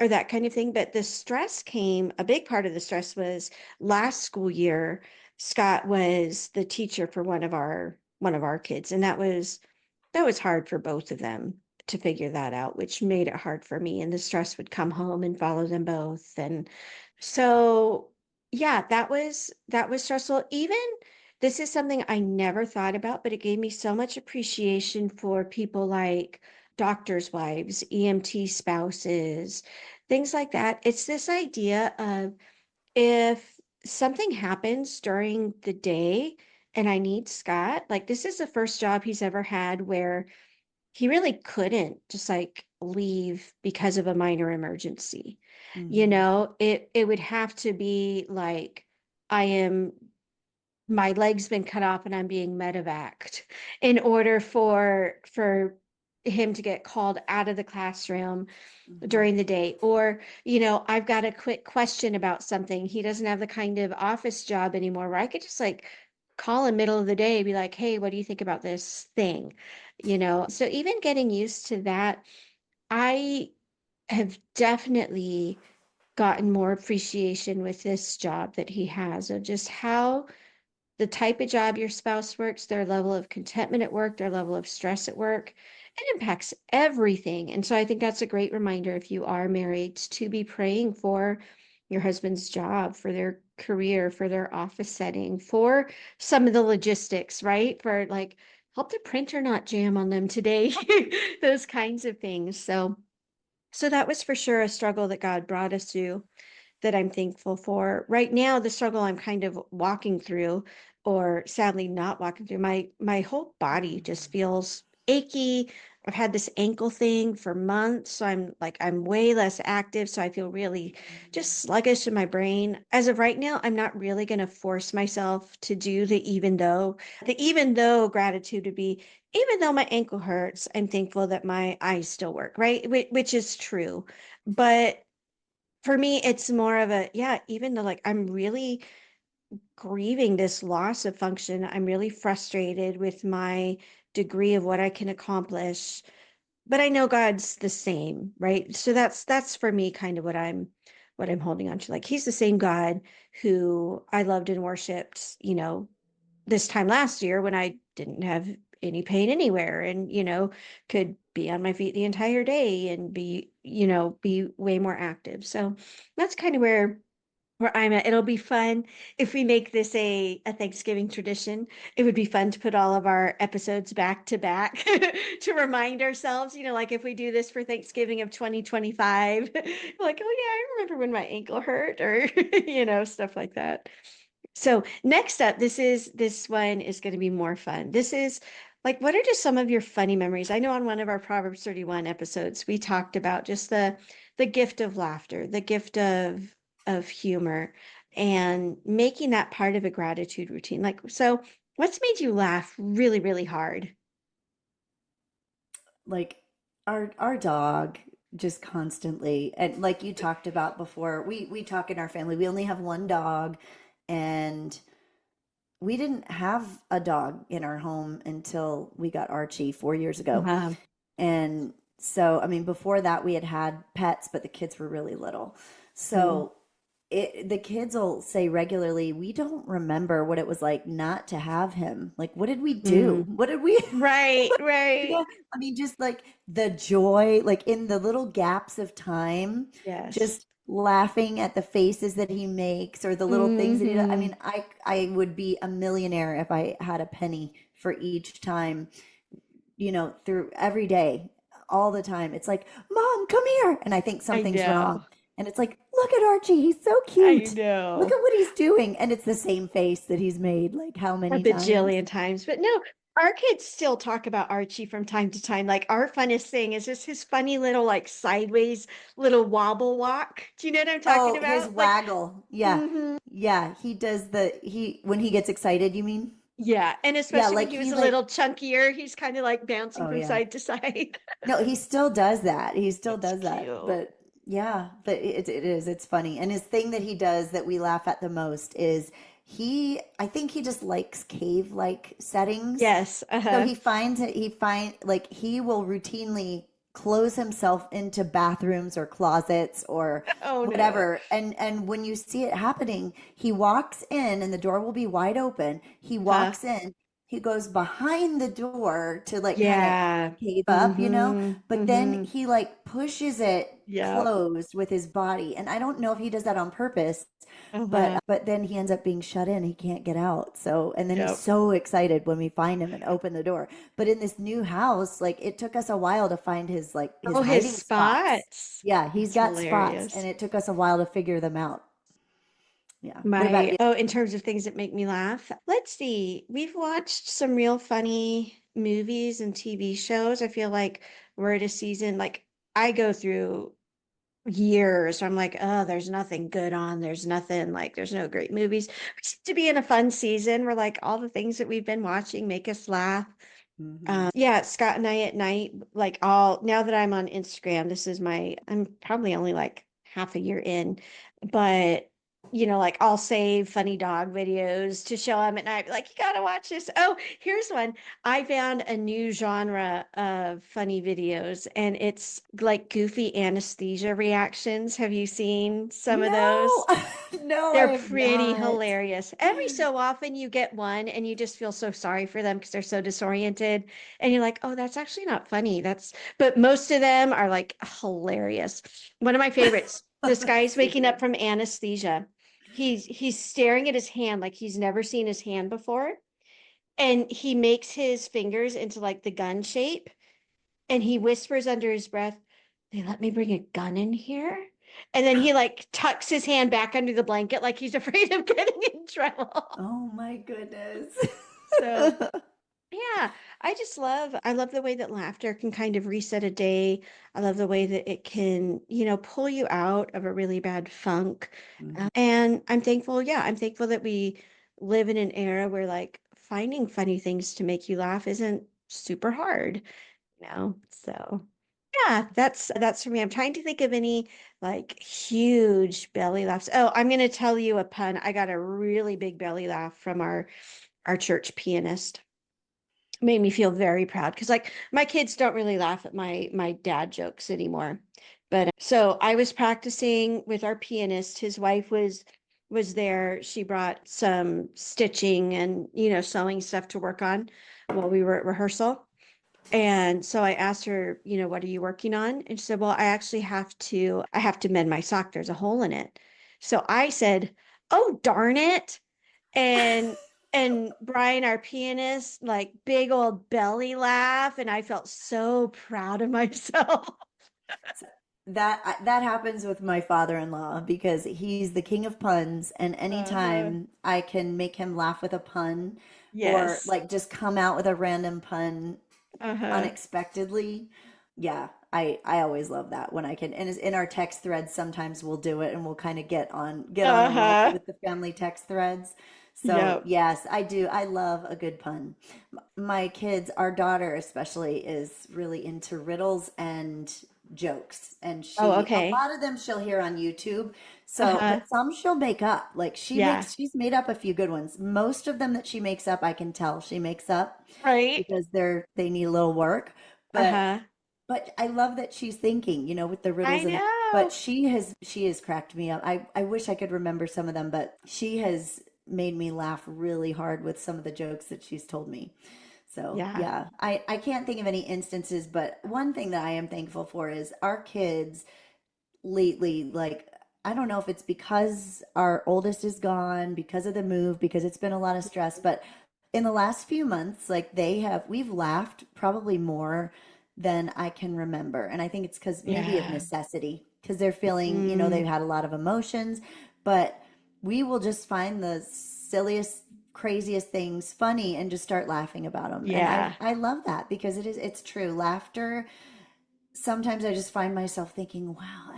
that kind of thing. But the stress came, a big part of the stress was last school year, Scott was the teacher for one of our kids, and that was hard for both of them to figure that out, which made it hard for me. And the stress would come home and follow them both. And so, yeah, that was stressful. Even this is something I never thought about, but it gave me so much appreciation for people like doctors' wives, EMT spouses, things like that. It's this idea of if something happens during the day and I need Scott, like this is the first job he's ever had where he really couldn't just like leave because of a minor emergency. Mm-hmm. It would have to be like I am my leg's been cut off and I'm being medevaced in order for him to get called out of the classroom Mm-hmm. during the day. Or, I've got a quick question about something. He doesn't have the kind of office job anymore where I could just like call in middle of the day, be like, hey, what do you think about this thing? So even getting used to that, I have definitely gotten more appreciation with this job that he has of just how the type of job your spouse works, their level of contentment at work, their level of stress at work, it impacts everything. And so I think that's a great reminder if you are married to be praying for your husband's job, for their career, for their office setting, for some of the logistics, right? For like, help the printer not jam on them today, those kinds of things. So that was for sure a struggle that God brought us through that I'm thankful for. Right now, the struggle I'm kind of walking through, or sadly not walking through, my whole body just feels achy. I've had this ankle thing for months, so I'm way less active, so I feel really just sluggish in my brain. As of right now, I'm not really going to force myself to do the even though gratitude would be even though my ankle hurts, I'm thankful that my eyes still work, right? Which is true. But for me, it's more of a, yeah, even though like I'm really grieving this loss of function, I'm really frustrated with my degree of what I can accomplish, but I know God's the same, right? So that's for me kind of what I'm holding on to. Like he's the same God who I loved and worshiped, this time last year when I didn't have any pain anywhere and, could be on my feet the entire day and be way more active. So that's kind of where I'm at. It'll be fun if we make this a Thanksgiving tradition. It would be fun to put all of our episodes back to back to remind ourselves, like if we do this for Thanksgiving of 2025, like, oh yeah, I remember when my ankle hurt or, stuff like that. So next up, this one is going to be more fun. This is like, what are just some of your funny memories? I know on one of our Proverbs 31 episodes, we talked about just the gift of laughter, the gift of humor, and making that part of a gratitude routine. Like, so what's made you laugh really, really hard? Like our dog just constantly, and like you talked about before, we talk in our family, we only have one dog, and we didn't have a dog in our home until we got Archie 4 years ago. Wow. And so, I mean, before that, we had had pets, but the kids were really little. Mm, So, the kids will say regularly, we don't remember what it was like not to have him. Like, what did we do? mm. What did we, Right, you right. know, I mean, just like the joy, like in the little gaps of time, Yes. just laughing at the faces that he makes or the little things that he does. I Hmm. mean, I would be a millionaire if I had a penny for each time, through every day, all the time. It's like, Mom, come here. And I think I something's know. wrong. And it's like, look at Archie. He's so I cute. Look know. at what he's doing. And it's the same face that he's made like how A many times? bajillion times. But no, our kids still talk about Archie from time to time. Like our funnest thing is just his funny little like sideways little wobble walk. Do you know what I'm talking Oh, his about? Like, waggle. Yeah. hmm Yeah. He does when he gets excited, you mean? yeah. And Yeah. especially when Like he was he a like, little chunkier, he's kind of like bouncing oh, from yeah. side to side. No, he still does that. He still That's does that. cute. But yeah, but it is. It's funny. And his thing that he does that we laugh at the most is I think he just likes cave-like settings. Yes. So Uh-huh. like he will routinely close himself into bathrooms or closets or Oh no. whatever. And when you see it happening, he walks in and the door will be wide open. He Huh. walks in, he goes behind the door to like kind of Yeah. cave up, Mm-hmm. but then Mm-hmm. he like pushes it Yep. closed with his body. And I don't know if he does that on purpose, Uh-huh. but then he ends up being shut in. He can't get out. So, and then he's Yep. so excited when we find him and open the door. But in this new house, like it took us a while to find his Oh, his hiding spots. spots. Yeah, he's That's got spots, and hilarious. it took us a while to figure them out. Yeah. What about you? Oh, in terms of things that make me laugh, let's see. We've watched some real funny movies and TV shows. I feel like we're at a season, like I go through years. I'm like, oh, there's nothing good on. There's nothing like, there's no great movies. We seem to be in a fun season where like all the things that we've been watching make us laugh. Hmm. Yeah, Scott and I at night, like all now that I'm on Instagram, this is I'm probably only like half a year in, but like I'll save funny dog videos to show him at night. Like, you gotta watch this. Oh, here's one. I found a new genre of funny videos, and it's like goofy anesthesia reactions. Have you seen some of No, those? no, I They're have pretty not. hilarious. Every so often you get one and you just feel so sorry for them because they're so disoriented. And you're like, oh, that's actually not funny. But most of them are like hilarious. One of my favorites, this That's guy's too waking up good. from anesthesia. He's staring at his hand like he's never seen his hand before. And he makes his fingers into like the gun shape, and he whispers under his breath, they let me bring a gun in here. And then he like tucks his hand back under the blanket like he's afraid of getting in trouble. Oh my goodness. So yeah, I love the way that laughter can kind of reset a day. I love the way that it can, pull you out of a really bad funk. And I'm thankful that we live in an era where like finding funny things to make you laugh isn't super hard. So yeah, that's for me. I'm trying to think of any like huge belly laughs. Oh, I'm gonna tell you a pun. I got a really big belly laugh from our church pianist. Made me feel very proud because like my kids don't really laugh at my dad jokes anymore. But so I was practicing with our pianist. His wife was there. She brought some stitching and sewing stuff to work on while we were at rehearsal. And so I asked her, what are you working on? And she said, well, I have to mend my sock. There's a hole in it. So I said, oh, darn it. And Brian, our pianist, like big old belly laugh. And I felt so proud of myself. So that happens with my father-in-law because he's the king of puns, and Uh-huh. anytime I can make him laugh with a pun or Yes. like just come out with a random pun Uh-huh. unexpectedly, yeah, I always love that when I can. And in our text threads, sometimes we'll do it, and we'll kind of get on a roll Uh-huh. with the family text threads. So Yep. yes, I do. I love a good pun. My kids, our daughter especially, is really into riddles and jokes, and Oh, a okay. lot of them she'll hear on YouTube. So, Uh-huh. but some she'll make up. Like Yeah. she's made up a few good ones. Most of them that she makes up, I can tell she makes up Right. because they need a little work. But Uh-huh. I love that she's thinking, with the I riddles and but know. she has cracked me up. I wish I could remember some of them, but she has made me laugh really hard with some of the jokes that she's told me. So Yeah. yeah, I can't think of any instances, but one thing that I am thankful for is our kids lately, like I don't know if it's because our oldest is gone, because of the move, because it's been a lot of stress, but in the last few months, like we've laughed probably more than I can remember. And I think it's because maybe of Yeah. necessity, because they're feeling, they've Mm, had a lot of emotions, but we will just find the silliest, craziest things funny and just start laughing about them. And yeah. I love that because it's true. Laughter, sometimes I just find myself thinking, wow,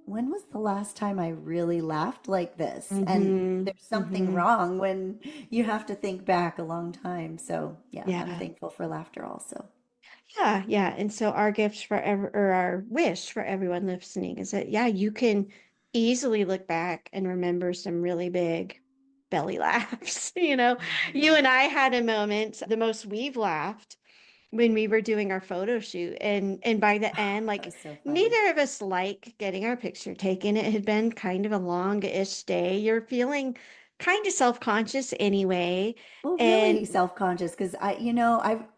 when was the last time I really laughed like this? And Mm-hmm. there's something Mm-hmm. wrong when you have to think back a long time. So, yeah, I'm Yeah. thankful for laughter also. Yeah, yeah. And so our gift or our wish for everyone listening is that, yeah, you can easily look back and remember some really big belly laughs. You know, you and I had a moment, the most we've laughed when we were doing our photo shoot, and by the end, That like was so funny. neither of us like getting our picture taken. It had been kind of a long-ish day. You're feeling kind of self-conscious anyway. Well, really And self-conscious because I've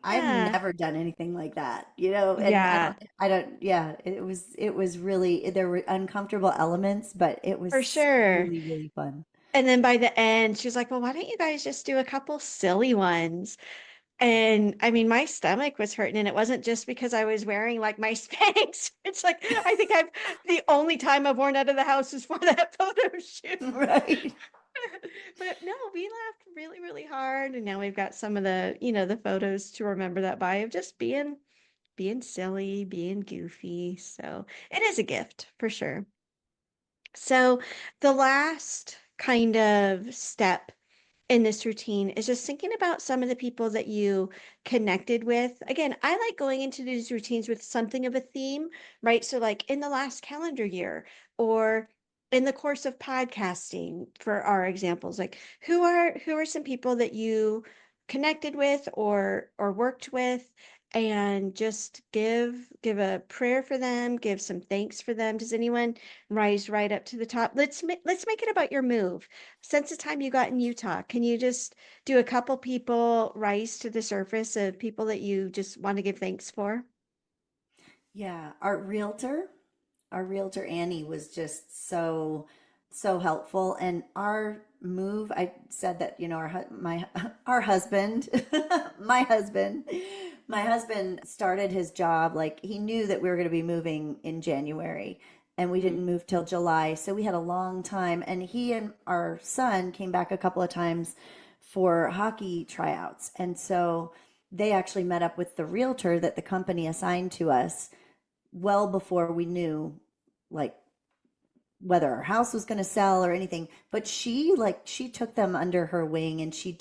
yeah, never done anything like that, and yeah, I don't yeah, it was really there were uncomfortable elements, but it for was sure. really, really fun. And then by the end, she was like, well, why don't you guys just do a couple silly ones? And I mean, my stomach was hurting, and it wasn't just because I was wearing like my Spanx. It's like I think I've the only time I've worn out of the house is for that photo shoot. Right. But no, we laughed really, really hard, and now we've got some of the, the photos to remember that by of just being silly, being goofy. So it is a gift for sure. So the last kind of step in this routine is just thinking about some of the people that you connected with. Again, I like going into these routines with something of a theme, right? So, like in the last calendar year or in the course of podcasting, for our examples, like who are some people that you connected with or worked with, and just give a prayer for them, give some thanks for them. Does anyone rise right up to the top? Let's make it about your move. Since the time you got in Utah, can you just do a couple people rise to the surface of people that you just want to give thanks for? Yeah, our realtor Annie was just so helpful, and our move, I said that, our husband my husband started his job, like he knew that we were going to be moving in January, and we Mhm. didn't move till July, so we had a long time, and he and our son came back a couple of times for hockey tryouts, and so they actually met up with the realtor that the company assigned to us well before we knew, like, whether our house was going to sell or anything. But she took them under her wing, and she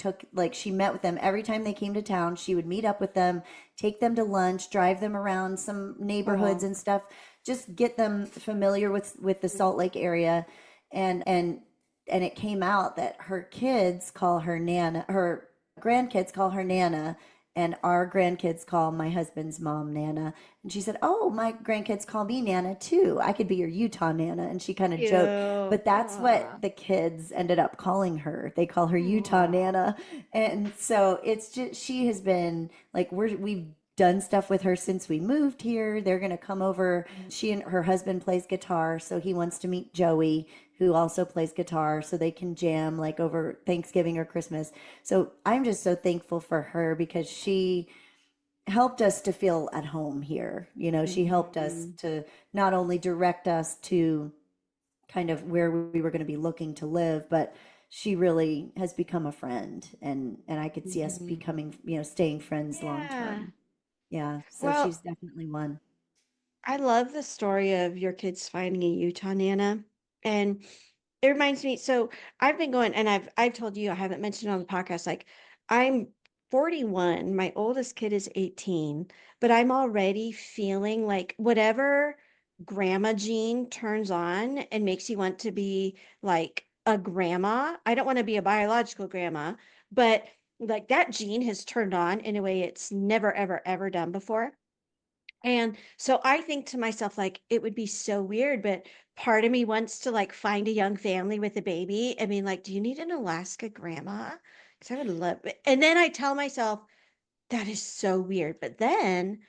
met with them every time they came to town. She would meet up with them, take them to lunch, drive them around some neighborhoods Oh. and stuff, just get them familiar with the Salt Lake area. And and and it came out that her kids call her Nana, her grandkids call her Nana, and our grandkids call my husband's mom Nana. And she said, "Oh, my grandkids call me Nana too. I could be your Utah Nana." And she kind of joked, Cute. but that's Aw. what the kids ended up calling her. They call her Utah Aw. Nana. And so it's just, she has been like, we've done stuff with her since we moved here. They're going to come over. She and her husband plays guitar, so he wants to meet Joey, who also plays guitar, so they can jam like over Thanksgiving or Christmas. So I'm just so thankful for her because she helped us to feel at home here. She helped us Mhm. to not only direct us to kind of where we were going to be looking to live, but she really has become a friend, and I could see us Mhm. becoming, staying friends long Yeah. term. Yeah, so Well, she's definitely one. I love the story of your kids finding a Utah Nana. And it reminds me, so I've been going, and I've told you, I haven't mentioned on the podcast, like I'm 41, my oldest kid is 18, but I'm already feeling like whatever grandma gene turns on and makes you want to be like a grandma. I don't want to be a biological grandma, but like that gene has turned on in a way it's never, ever, ever done before. And so I think to myself, like, it would be so weird, but part of me wants to like find a young family with a baby. I mean, like, do you need an Alaska grandma? Because I would love it. And then I tell myself, that is so weird. But then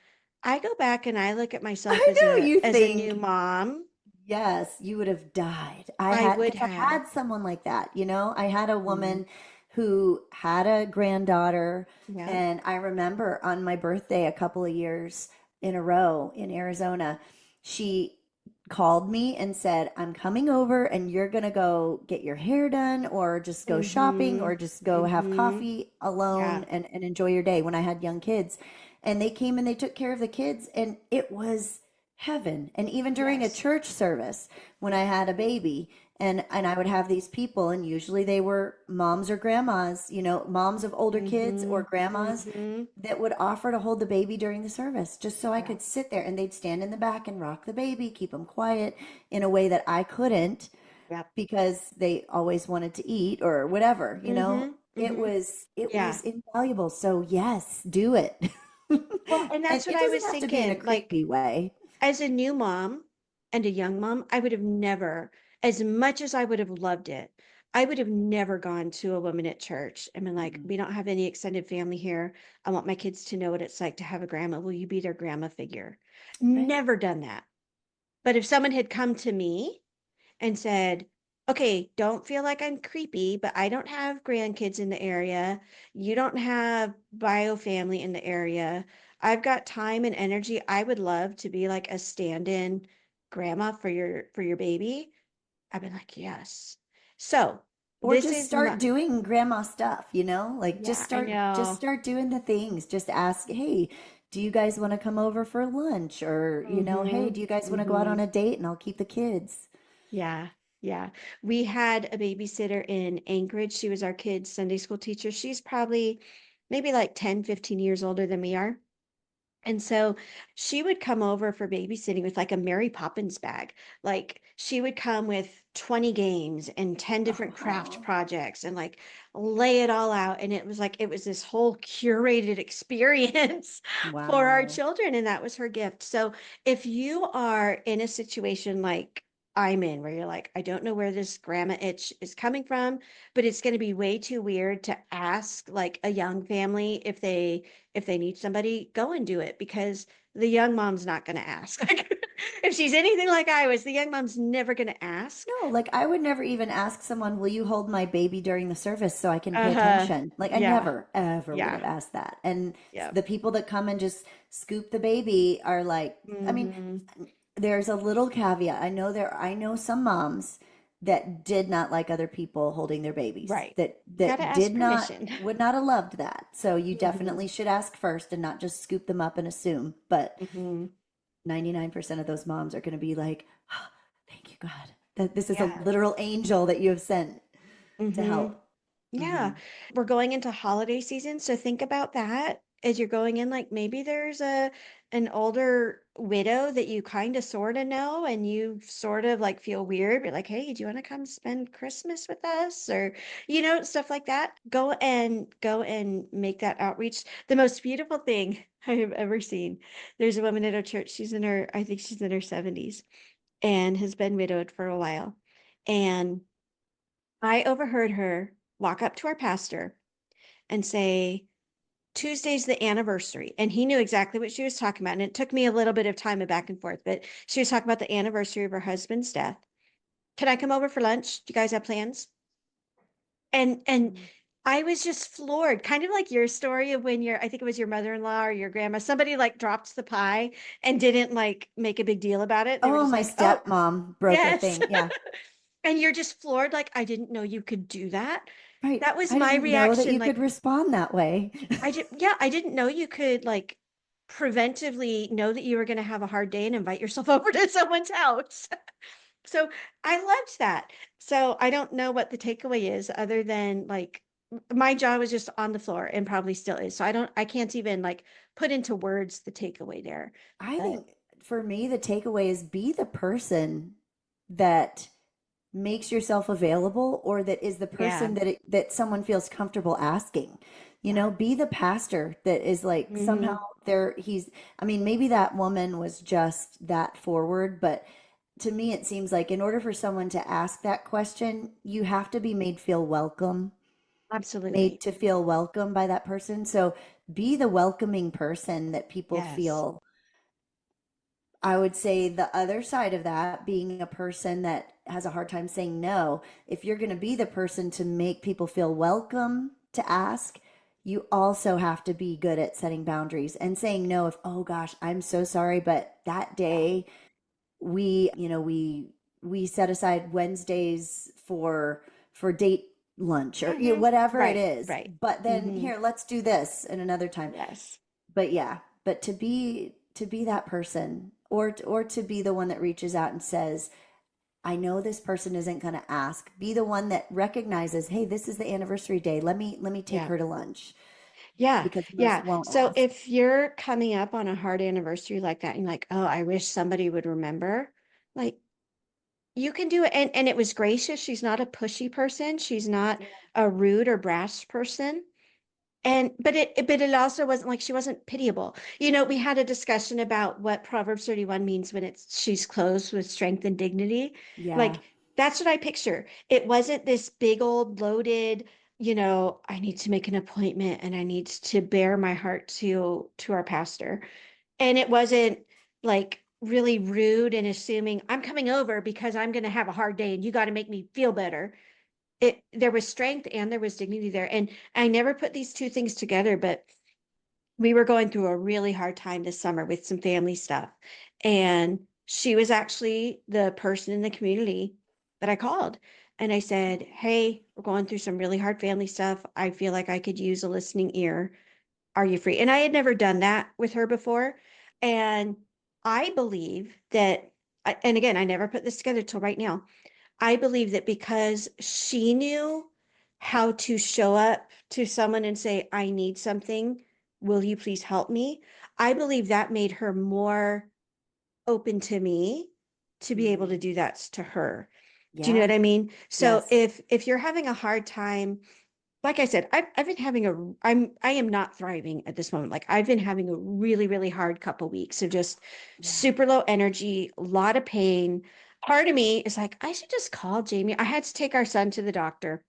I go back and I look at myself I as know a you as a new think, mom. yes, you would have died. I would Because I have. had someone like that, I had a Mhm. woman who had a granddaughter, Yeah. and I remember on my birthday a couple of years in a row in Arizona, she called me and said, "I'm coming over and you're gonna go get your hair done or just go shopping Mm-hmm. or just go have Mm-hmm. coffee alone Yeah. and enjoy your day," when I had young kids. And they came and they took care of the kids, and it was heaven. And even during a Yes. church service, when I had a baby, and I would have these people, and usually they were moms or grandmas, moms of older kids Mm-hmm. or grandmas Mm-hmm. that would offer to hold the baby during the service just so I Yeah. could sit there, and they'd stand in the back and rock the baby, keep them quiet in a way that I couldn't. Yep. because they always wanted to eat or whatever, you know. Mm-hmm. Mm-hmm. It Yeah. was invaluable. So yes, do it. Well, and And that's what it I doesn't was have to be in a thinking. Like, creepy way. as a new mom and a young mom, I would have never, as much as I would have loved it, I would have never gone to a woman at church and been like, Mm, we don't have any extended family here. I want my kids to know what it's like to have a grandma. Will you be their grandma figure? right. Never done that. But if someone had come to me and said, okay, don't feel like I'm creepy, but I don't have grandkids in the area. You don't have bio family in the area. I've got time and energy. I would love to be like a stand-in grandma for your baby. I've been like, yes. So Or this just is start my, doing grandma stuff, you know? Like yeah, I just know. start doing the things. Just ask, "Hey, do you guys want to come over for lunch?" Or, you know, "Hey, Mm-hmm. do you guys want to go out Mm-hmm. on a date and I'll keep the kids?" Yeah. Yeah. We had a babysitter in Anchorage. She was our kids' Sunday school teacher. She's probably maybe like 10, 15 years older than we are. And so she would come over for babysitting with like a Mary Poppins bag. Like she would come with 20 games and 10 different craft Oh, projects and like lay it all out. And it was like, it was this whole curated experience for our wow. children. And that was her gift. So if you are in a situation like I'm in, where you're like, I don't know where this grandma itch is coming from, but it's going to be way too weird to ask like a young family if they need somebody, go and do it because the young mom's not going to ask. If she's anything like I was, the young mom's never going to ask. No, like I would never even ask someone, "Will you hold my baby during the service so I can pay Uh-huh. attention?" Like I Yeah. never, ever would Yeah. have asked that. And Yeah. the people that come and just scoop the baby are like, I mean, Mm-hmm. there's a little caveat. I know some moms that did not like other people holding their babies, Right. Got to that ask did not, permission. would not have loved that. So you Mm-hmm. definitely should ask first and not just scoop them up and assume. But Mm-hmm. 99% of those moms are going to be like, oh, thank you, God, that this is a Yeah. literal angel that you have sent to Mm-hmm. help. Hmm. Yeah, we're going into holiday season, so think about that as you're going in. Like maybe there's a an older widow that you kind of sort of know, and you sort of like feel weird, but like, hey, do you want to come spend Christmas with us, or stuff like that? Go and make that outreach. The most beautiful thing I have ever seen. There's a woman at our church. I think she's in her 70s, and has been widowed for a while, and I overheard her walk up to our pastor and say, Tuesday's the anniversary. And he knew exactly what she was talking about. And it took me a little bit of time and back and forth, but she was talking about the anniversary of her husband's death. Can I come over for lunch? Do you guys have plans? And I was just floored, kind of like your story of when I think it was your mother-in-law or your grandma, somebody like dropped the pie and didn't like make a big deal about it. They were Oh, just my like, oh, stepmom broke a yes. thing. Yeah. And you're just floored, like, I didn't know you could do that. Right. That was I my didn't know that reaction. you could Like, respond that way. yeah, I didn't know you could like preventively know that you were going to have a hard day and invite yourself over to someone's house. So I loved that. So I don't know what the takeaway is other than like my jaw was just on the floor and probably still is. So I can't even like put into words the takeaway there. I But think for me, the takeaway is be the person that makes yourself available or that is the yeah, person that someone feels comfortable asking. You yeah. know, be the pastor that is like somehow Hmm. there he's I mean, maybe that woman was just that forward, but to me it seems like in order for someone to ask that question, you have to be made Absolutely. to feel welcome by that person. So be the welcoming person that people Yes. feel. I would say the other side of that, being a person that has a hard time saying no, if you're going to be the person to make people feel welcome to ask, you also have to be good at setting boundaries and saying no if, oh gosh, I'm so sorry, but that Yeah. day we set aside Wednesdays for date lunch or Hmm. whatever it Right, is. right. But then Hmm. here, let's do this in another time. Yes. But yeah, but to be that person or to be the one that reaches out and says, I know this person isn't going to ask. Be the one that recognizes, hey, this is the anniversary day. Let me take Yeah. her to lunch Yeah, because most yeah. won't So ask. if you're coming up on a hard anniversary like that and you're like, oh, I wish somebody would remember, like you can do it. And it was gracious. She's not a pushy person. She's not Yeah. a rude or brash person. And but it also wasn't like she wasn't pitiable. We had a discussion about what Proverbs 31 means when it's she's clothed with strength and dignity. Yeah. Like that's what I picture. It wasn't this big old loaded, I need to make an appointment and I need to bare my heart to our pastor. And it wasn't like really rude and assuming I'm coming over because I'm going to have a hard day and you got to make me feel better. There was strength and there was dignity there. And I never put these two things together, but we were going through a really hard time this summer with some family stuff. And she was actually the person in the community that I called. And I said, "Hey, we're going through some really hard family stuff. I feel like I could use a listening ear. Are you free?" And I had never done that with her before. And I believe that, and again, I never put this together till right now. I believe that because she knew how to show up to someone and say, "I need something. Will you please help me?" I believe that made her more open to me to be able to Mm. do that to her. Do you know what Yeah. I mean? So Yes. if you're having a hard time, like I said, I've been having I am not thriving at this moment. Like I've been having a really, really hard couple weeks of just Yeah. super low energy, a lot of pain. Part of me is like, I should just call Jamie. I had to take our son to the doctor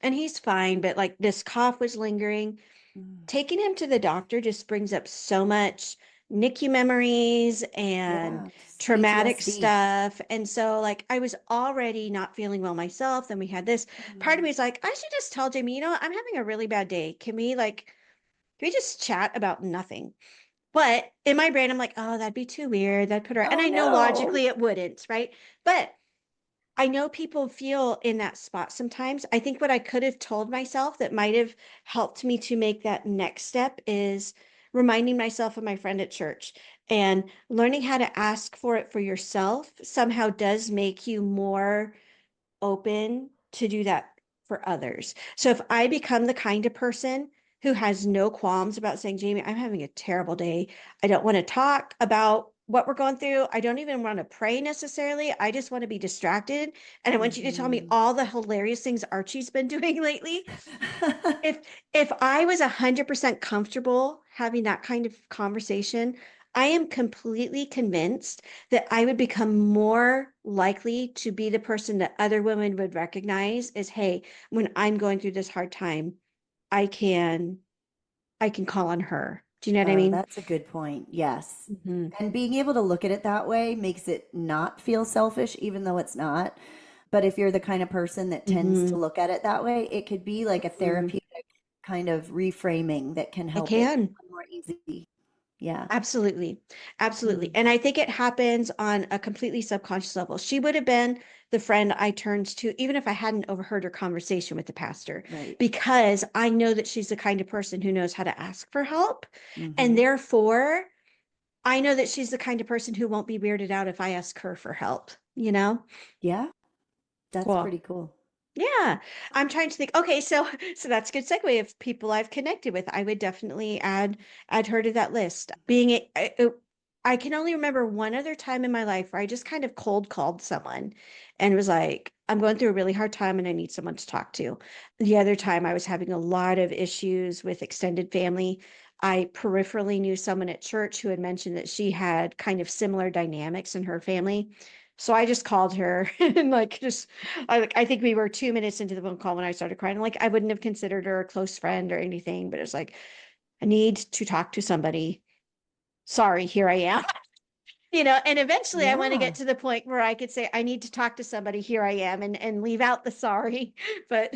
and he's fine, but like this cough was lingering. Mm. Taking him to the doctor just brings up so much NICU memories and Yeah. Just traumatic PTSD. stuff. And so, like, I was already not feeling well myself. Then we had this. Part of Mm. me is like, I should just tell Jamie, I'm having a really bad day. Can we just chat about nothing? But in my brain, I'm like, oh, that'd be too weird. That'd put her, and Oh I know no. logically it wouldn't, right? But I know people feel in that spot sometimes. I think what I could have told myself that might have helped me to make that next step is reminding myself of my friend at church and learning how to ask for it for yourself somehow does make you more open to do that for others. So if I become the kind of person who has no qualms about saying, "Jamie, I'm having a terrible day. I don't want to talk about what we're going through. I don't even want to pray necessarily. I just want to be distracted. And I want you to tell me Hmm. all the hilarious things Archie's been doing lately." If if I was 100% comfortable having that kind of conversation, I am completely convinced that I would become more likely to be the person that other women would recognize as, "Hey, when I'm going through this hard time, I can I can call on her." Do you know what I Oh, mean? that's a good point. Yes. Hmm. And being able to look at it that way makes it not feel selfish, even though it's not. But if you're the kind of person that tends to Hmm. look at it that way, it could be like a Hmm. therapeutic kind of reframing that can It help it can. become more easy. Yeah. Absolutely. Absolutely. Mm, And I think it happens on a completely subconscious level. She would have been the friend I turned to, even if I hadn't overheard her conversation with the pastor, right. because I know that she's the kind of person who knows how to ask for help. And Hmm. therefore, I know that she's the kind of person who won't be weirded out if I ask her for help? Yeah, that's Cool. pretty cool. Yeah, I'm trying to think. Okay, so that's a good segue of people I've connected with. I would definitely add her to that list. I can only remember one other time in my life where I just kind of cold called someone and was like, "I'm going through a really hard time and I need someone to talk to." The other time I was having a lot of issues with extended family. I peripherally knew someone at church who had mentioned that she had kind of similar dynamics in her family. So I just called her and like just I think we were 2 minutes into the phone call when I started crying. Like I wouldn't have considered her a close friend or anything, but it's like, I need to talk to somebody. Sorry, here I am. And eventually I want to get Yeah. to the point where I could say, I need to talk to somebody, here I am, and leave out the sorry. But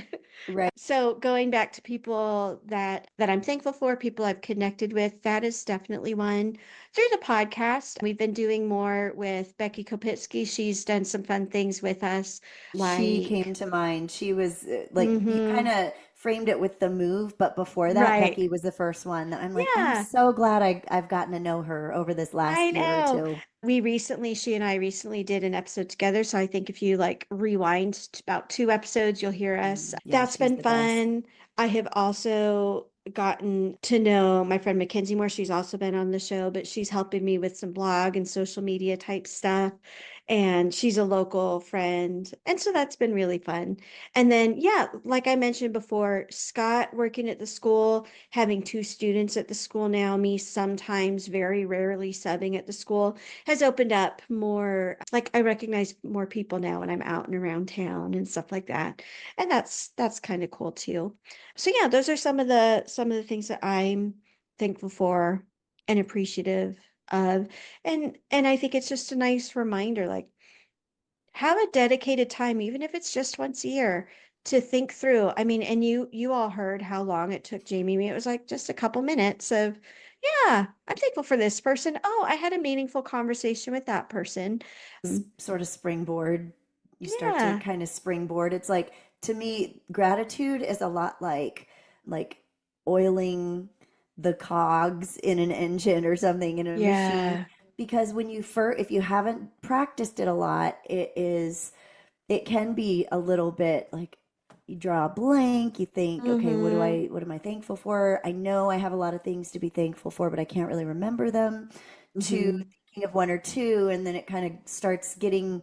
Right. so going back to people that I'm thankful for, people I've connected with, that is definitely one. Through the podcast, we've been doing more with Becky Kopitsky. She's done some fun things with us, She like, came to mind. She was like, you kind mm-hmm, of framed it with the move, but before that, right. Becky was the first one that I'm like, I'm Yeah. so glad I've gotten to know her over this I last year or know. two. She and I recently did an episode together. So I think if you like rewind about 2 episodes, you'll hear us. Mm, yeah, That's she's been the best. fun. I have also gotten to know my friend Mackenzie more. She's also been on the show, but she's helping me with some blog and social media type stuff. and she's a local friend. And so that's been really fun. And then, yeah, like I mentioned before, Scott working at the school, having two students at the school now, me sometimes very rarely subbing at the school, has opened up more, like I recognize more people now when I'm out and around town and stuff like that. And that's kind of cool too. So yeah, those are some of the things that I'm thankful for and appreciative of. And I think it's just a nice reminder, like have a dedicated time, even if it's just once a year, to think through. I mean, and you all heard how long it took Jamie and me. It was like just a couple minutes of, yeah, I'm thankful for this person. Oh, I had a meaningful conversation with that person. Sort of springboard. You start to Yeah. kind of springboard. It's like, to me, gratitude is a lot like oiling the cogs in an engine or something in a machine. Yeah. Because if you haven't practiced it a lot, it can be a little bit like you draw a blank, you think, okay, Mm-hmm. what am I thankful for? I know I have a lot of things to be thankful for, but I can't really remember them. To Mm-hmm. thinking of one or two, and then it kind of starts getting,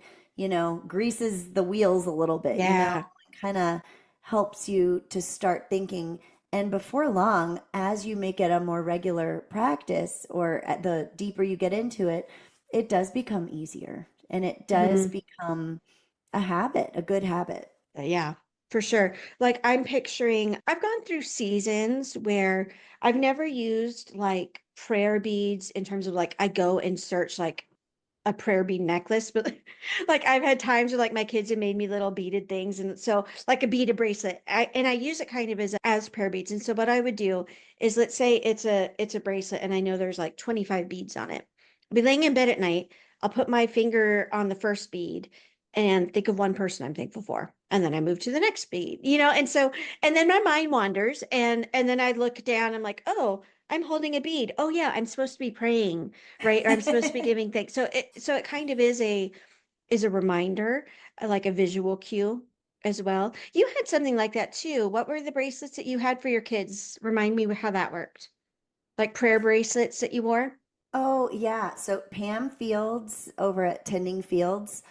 greases the wheels a little bit, Yeah. kind of helps you to start thinking. And before long, as you make it a more regular practice, or the deeper you get into it, it does become easier, and it does Mm-hmm. become a habit, a good habit. Yeah, for sure. Like I'm picturing, I've gone through seasons where I've never used like prayer beads in terms of like I go and search like a prayer bead necklace, but like I've had times where like my kids have made me little beaded things, and so like a beaded bracelet. I use it kind of as prayer beads. And so what I would do is, let's say it's a bracelet and I know there's like 25 beads on it. I'll be laying in bed at night, I'll put my finger on the first bead and think of one person I'm thankful for. And then I move to the next bead, and so and then my mind wanders, and then I look down, I'm like, oh, I'm holding a bead. Oh yeah, I'm supposed to be praying, right? Or I'm supposed to be giving thanks. So it kind of is a reminder, like a visual cue as well. You had something like that too. What were the bracelets that you had for your kids? Remind me how that worked. Like prayer bracelets that you wore? Oh, yeah. So Pam Fields over at Tending Fields,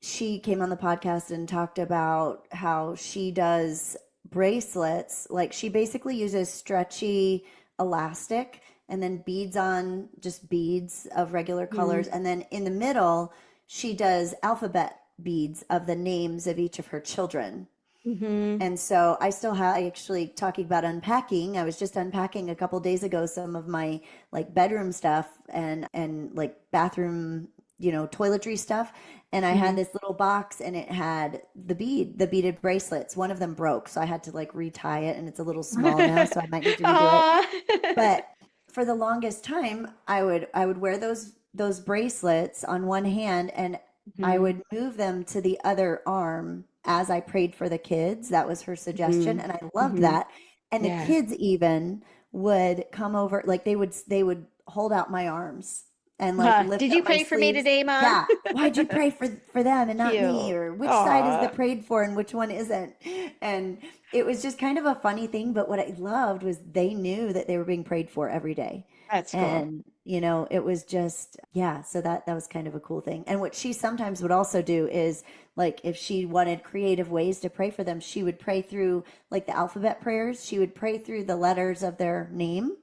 she came on the podcast and talked about how she does bracelets. Like, she basically uses stretchy elastic and then beads on, just beads of regular colors. Mm-hmm. And then in the middle, she does alphabet beads of the names of each of her children. Mm-hmm. And so I still have, actually, talking about unpacking, I was just unpacking a couple days ago some of my like bedroom stuff and like bathroom, toiletry stuff. And I had Mm-hmm. this little box, and it had the beaded bracelets. One of them broke, so I had to like retie it, and it's a little small now, so I might need to redo it. Aw. But for the longest time, I would wear those bracelets on one hand, and I Mm-hmm. would move them to the other arm as I prayed for the kids. That was her suggestion, Mm-hmm. and I loved Mm-hmm. that. And the Yeah. kids even would come over, like they would hold out my arms and like lift Did up you my pray for me sleeves. today, Mom? Yeah, why'd you pray for them and not me? Cute. Or which side is the Aw. prayed for and which one isn't? And it was just kind of a funny thing, but what I loved was they knew that they were being prayed for every day. That's cool. And it was just, yeah, so that was kind of a cool thing. And what she sometimes would also do is, like, if she wanted creative ways to pray for them, she would pray through like the alphabet prayers. She would pray through the letters of their name,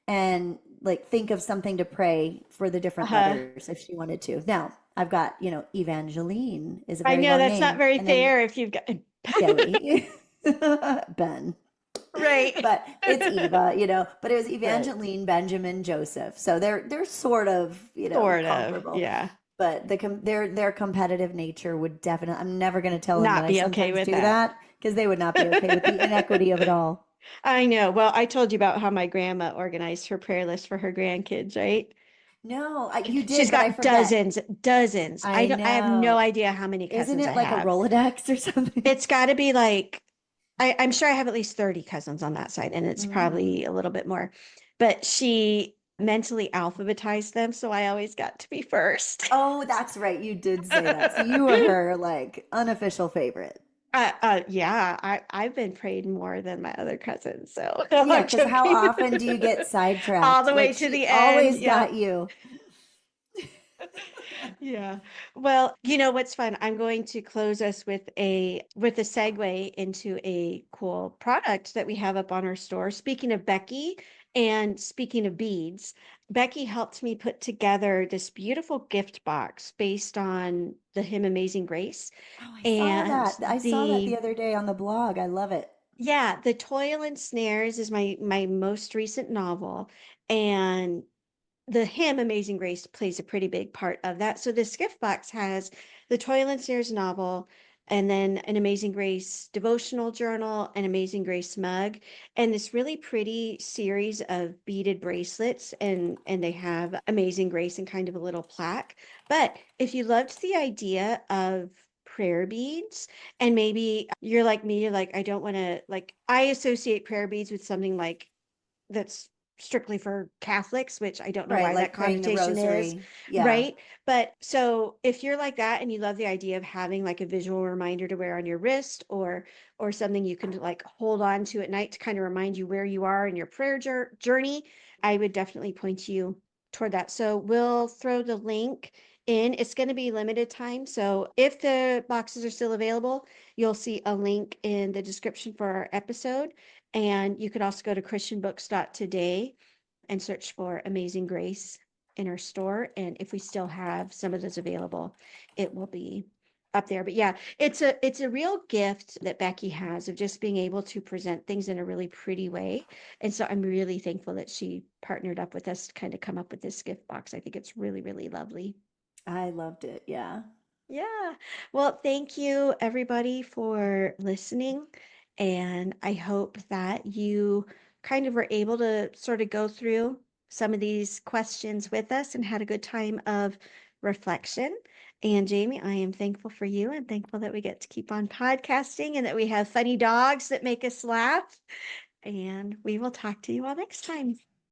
and like think of something to pray for the different Uh-huh. letters if she wanted to. Now, I've got, Evangeline is a I very know long that's not name, very and then fair if you've got Joey, Ben. right. But it's Eva, but it was Right. Evangeline, Benjamin, Joseph. So they're sort of, Sort of. comparable. Yeah. But their competitive nature would definitely, I'm never going to tell them that Not I be okay sometimes with do that. that, because they would not be okay with the inequity of it all. I know. Well, I told you about how my grandma organized her prayer list for her grandkids, right? No, you She's did, but I got forget. dozens, dozens. I I have no know. idea how many Isn't cousins I it like a have. Rolodex or something? It's got to be like I'm sure I have at least 30 cousins on that side, and it's Hmm. probably a little bit more. But she mentally alphabetized them, so I always got to be first. Oh, that's right. You did say that. So you were her like unofficial favorite. Yeah, I've been prayed more than my other cousins, so Yeah, I'm because how joking. often do you get All sidetracked? the way Like, to she the end. always Yep. got you. Yeah. Well, you know what's fun? I'm going to close us with a segue into a cool product that we have up on our store. Speaking of Becky and speaking of beads, Becky helped me put together this beautiful gift box based on the hymn Amazing Grace. Oh, I saw And that. I saw that the the other day on the blog. I love it. yeah, The Toil and Snares is my most recent novel. And the hymn Amazing Grace plays a pretty big part of that. So this gift box has the Toil and Snares novel, and then an Amazing Grace devotional journal, an Amazing Grace mug, and this really pretty series of beaded bracelets, and they have Amazing Grace and kind of a little plaque. But if you loved the idea of prayer beads, and maybe you're like me, you're like, I don't want to, like, I associate prayer beads with something like that's strictly for Catholics, which I don't know Right, why that like praying the connotation is, rosary. Yeah. right? But so if you're like that and you love the idea of having like a visual reminder to wear on your wrist, or something you can like hold on to at night to kind of remind you where you are in your prayer journey, I would definitely point you toward that. So we'll throw the link in. It's going to be limited time. So if the boxes are still available, you'll see a link in the description for our episode. And you could also go to christianbooks.today and search for Amazing Grace in our store. And if we still have some of those available, it will be up there. But yeah, it's a real gift that Becky has of just being able to present things in a really pretty way. And so I'm really thankful that she partnered up with us to kind of come up with this gift box. I think it's really, really lovely. I loved it. Yeah. Yeah. Well, thank you everybody for listening. And I hope that you kind of were able to sort of go through some of these questions with us and had a good time of reflection. And Jamie, I am thankful for you and thankful that we get to keep on podcasting and that we have funny dogs that make us laugh. And we will talk to you all next time.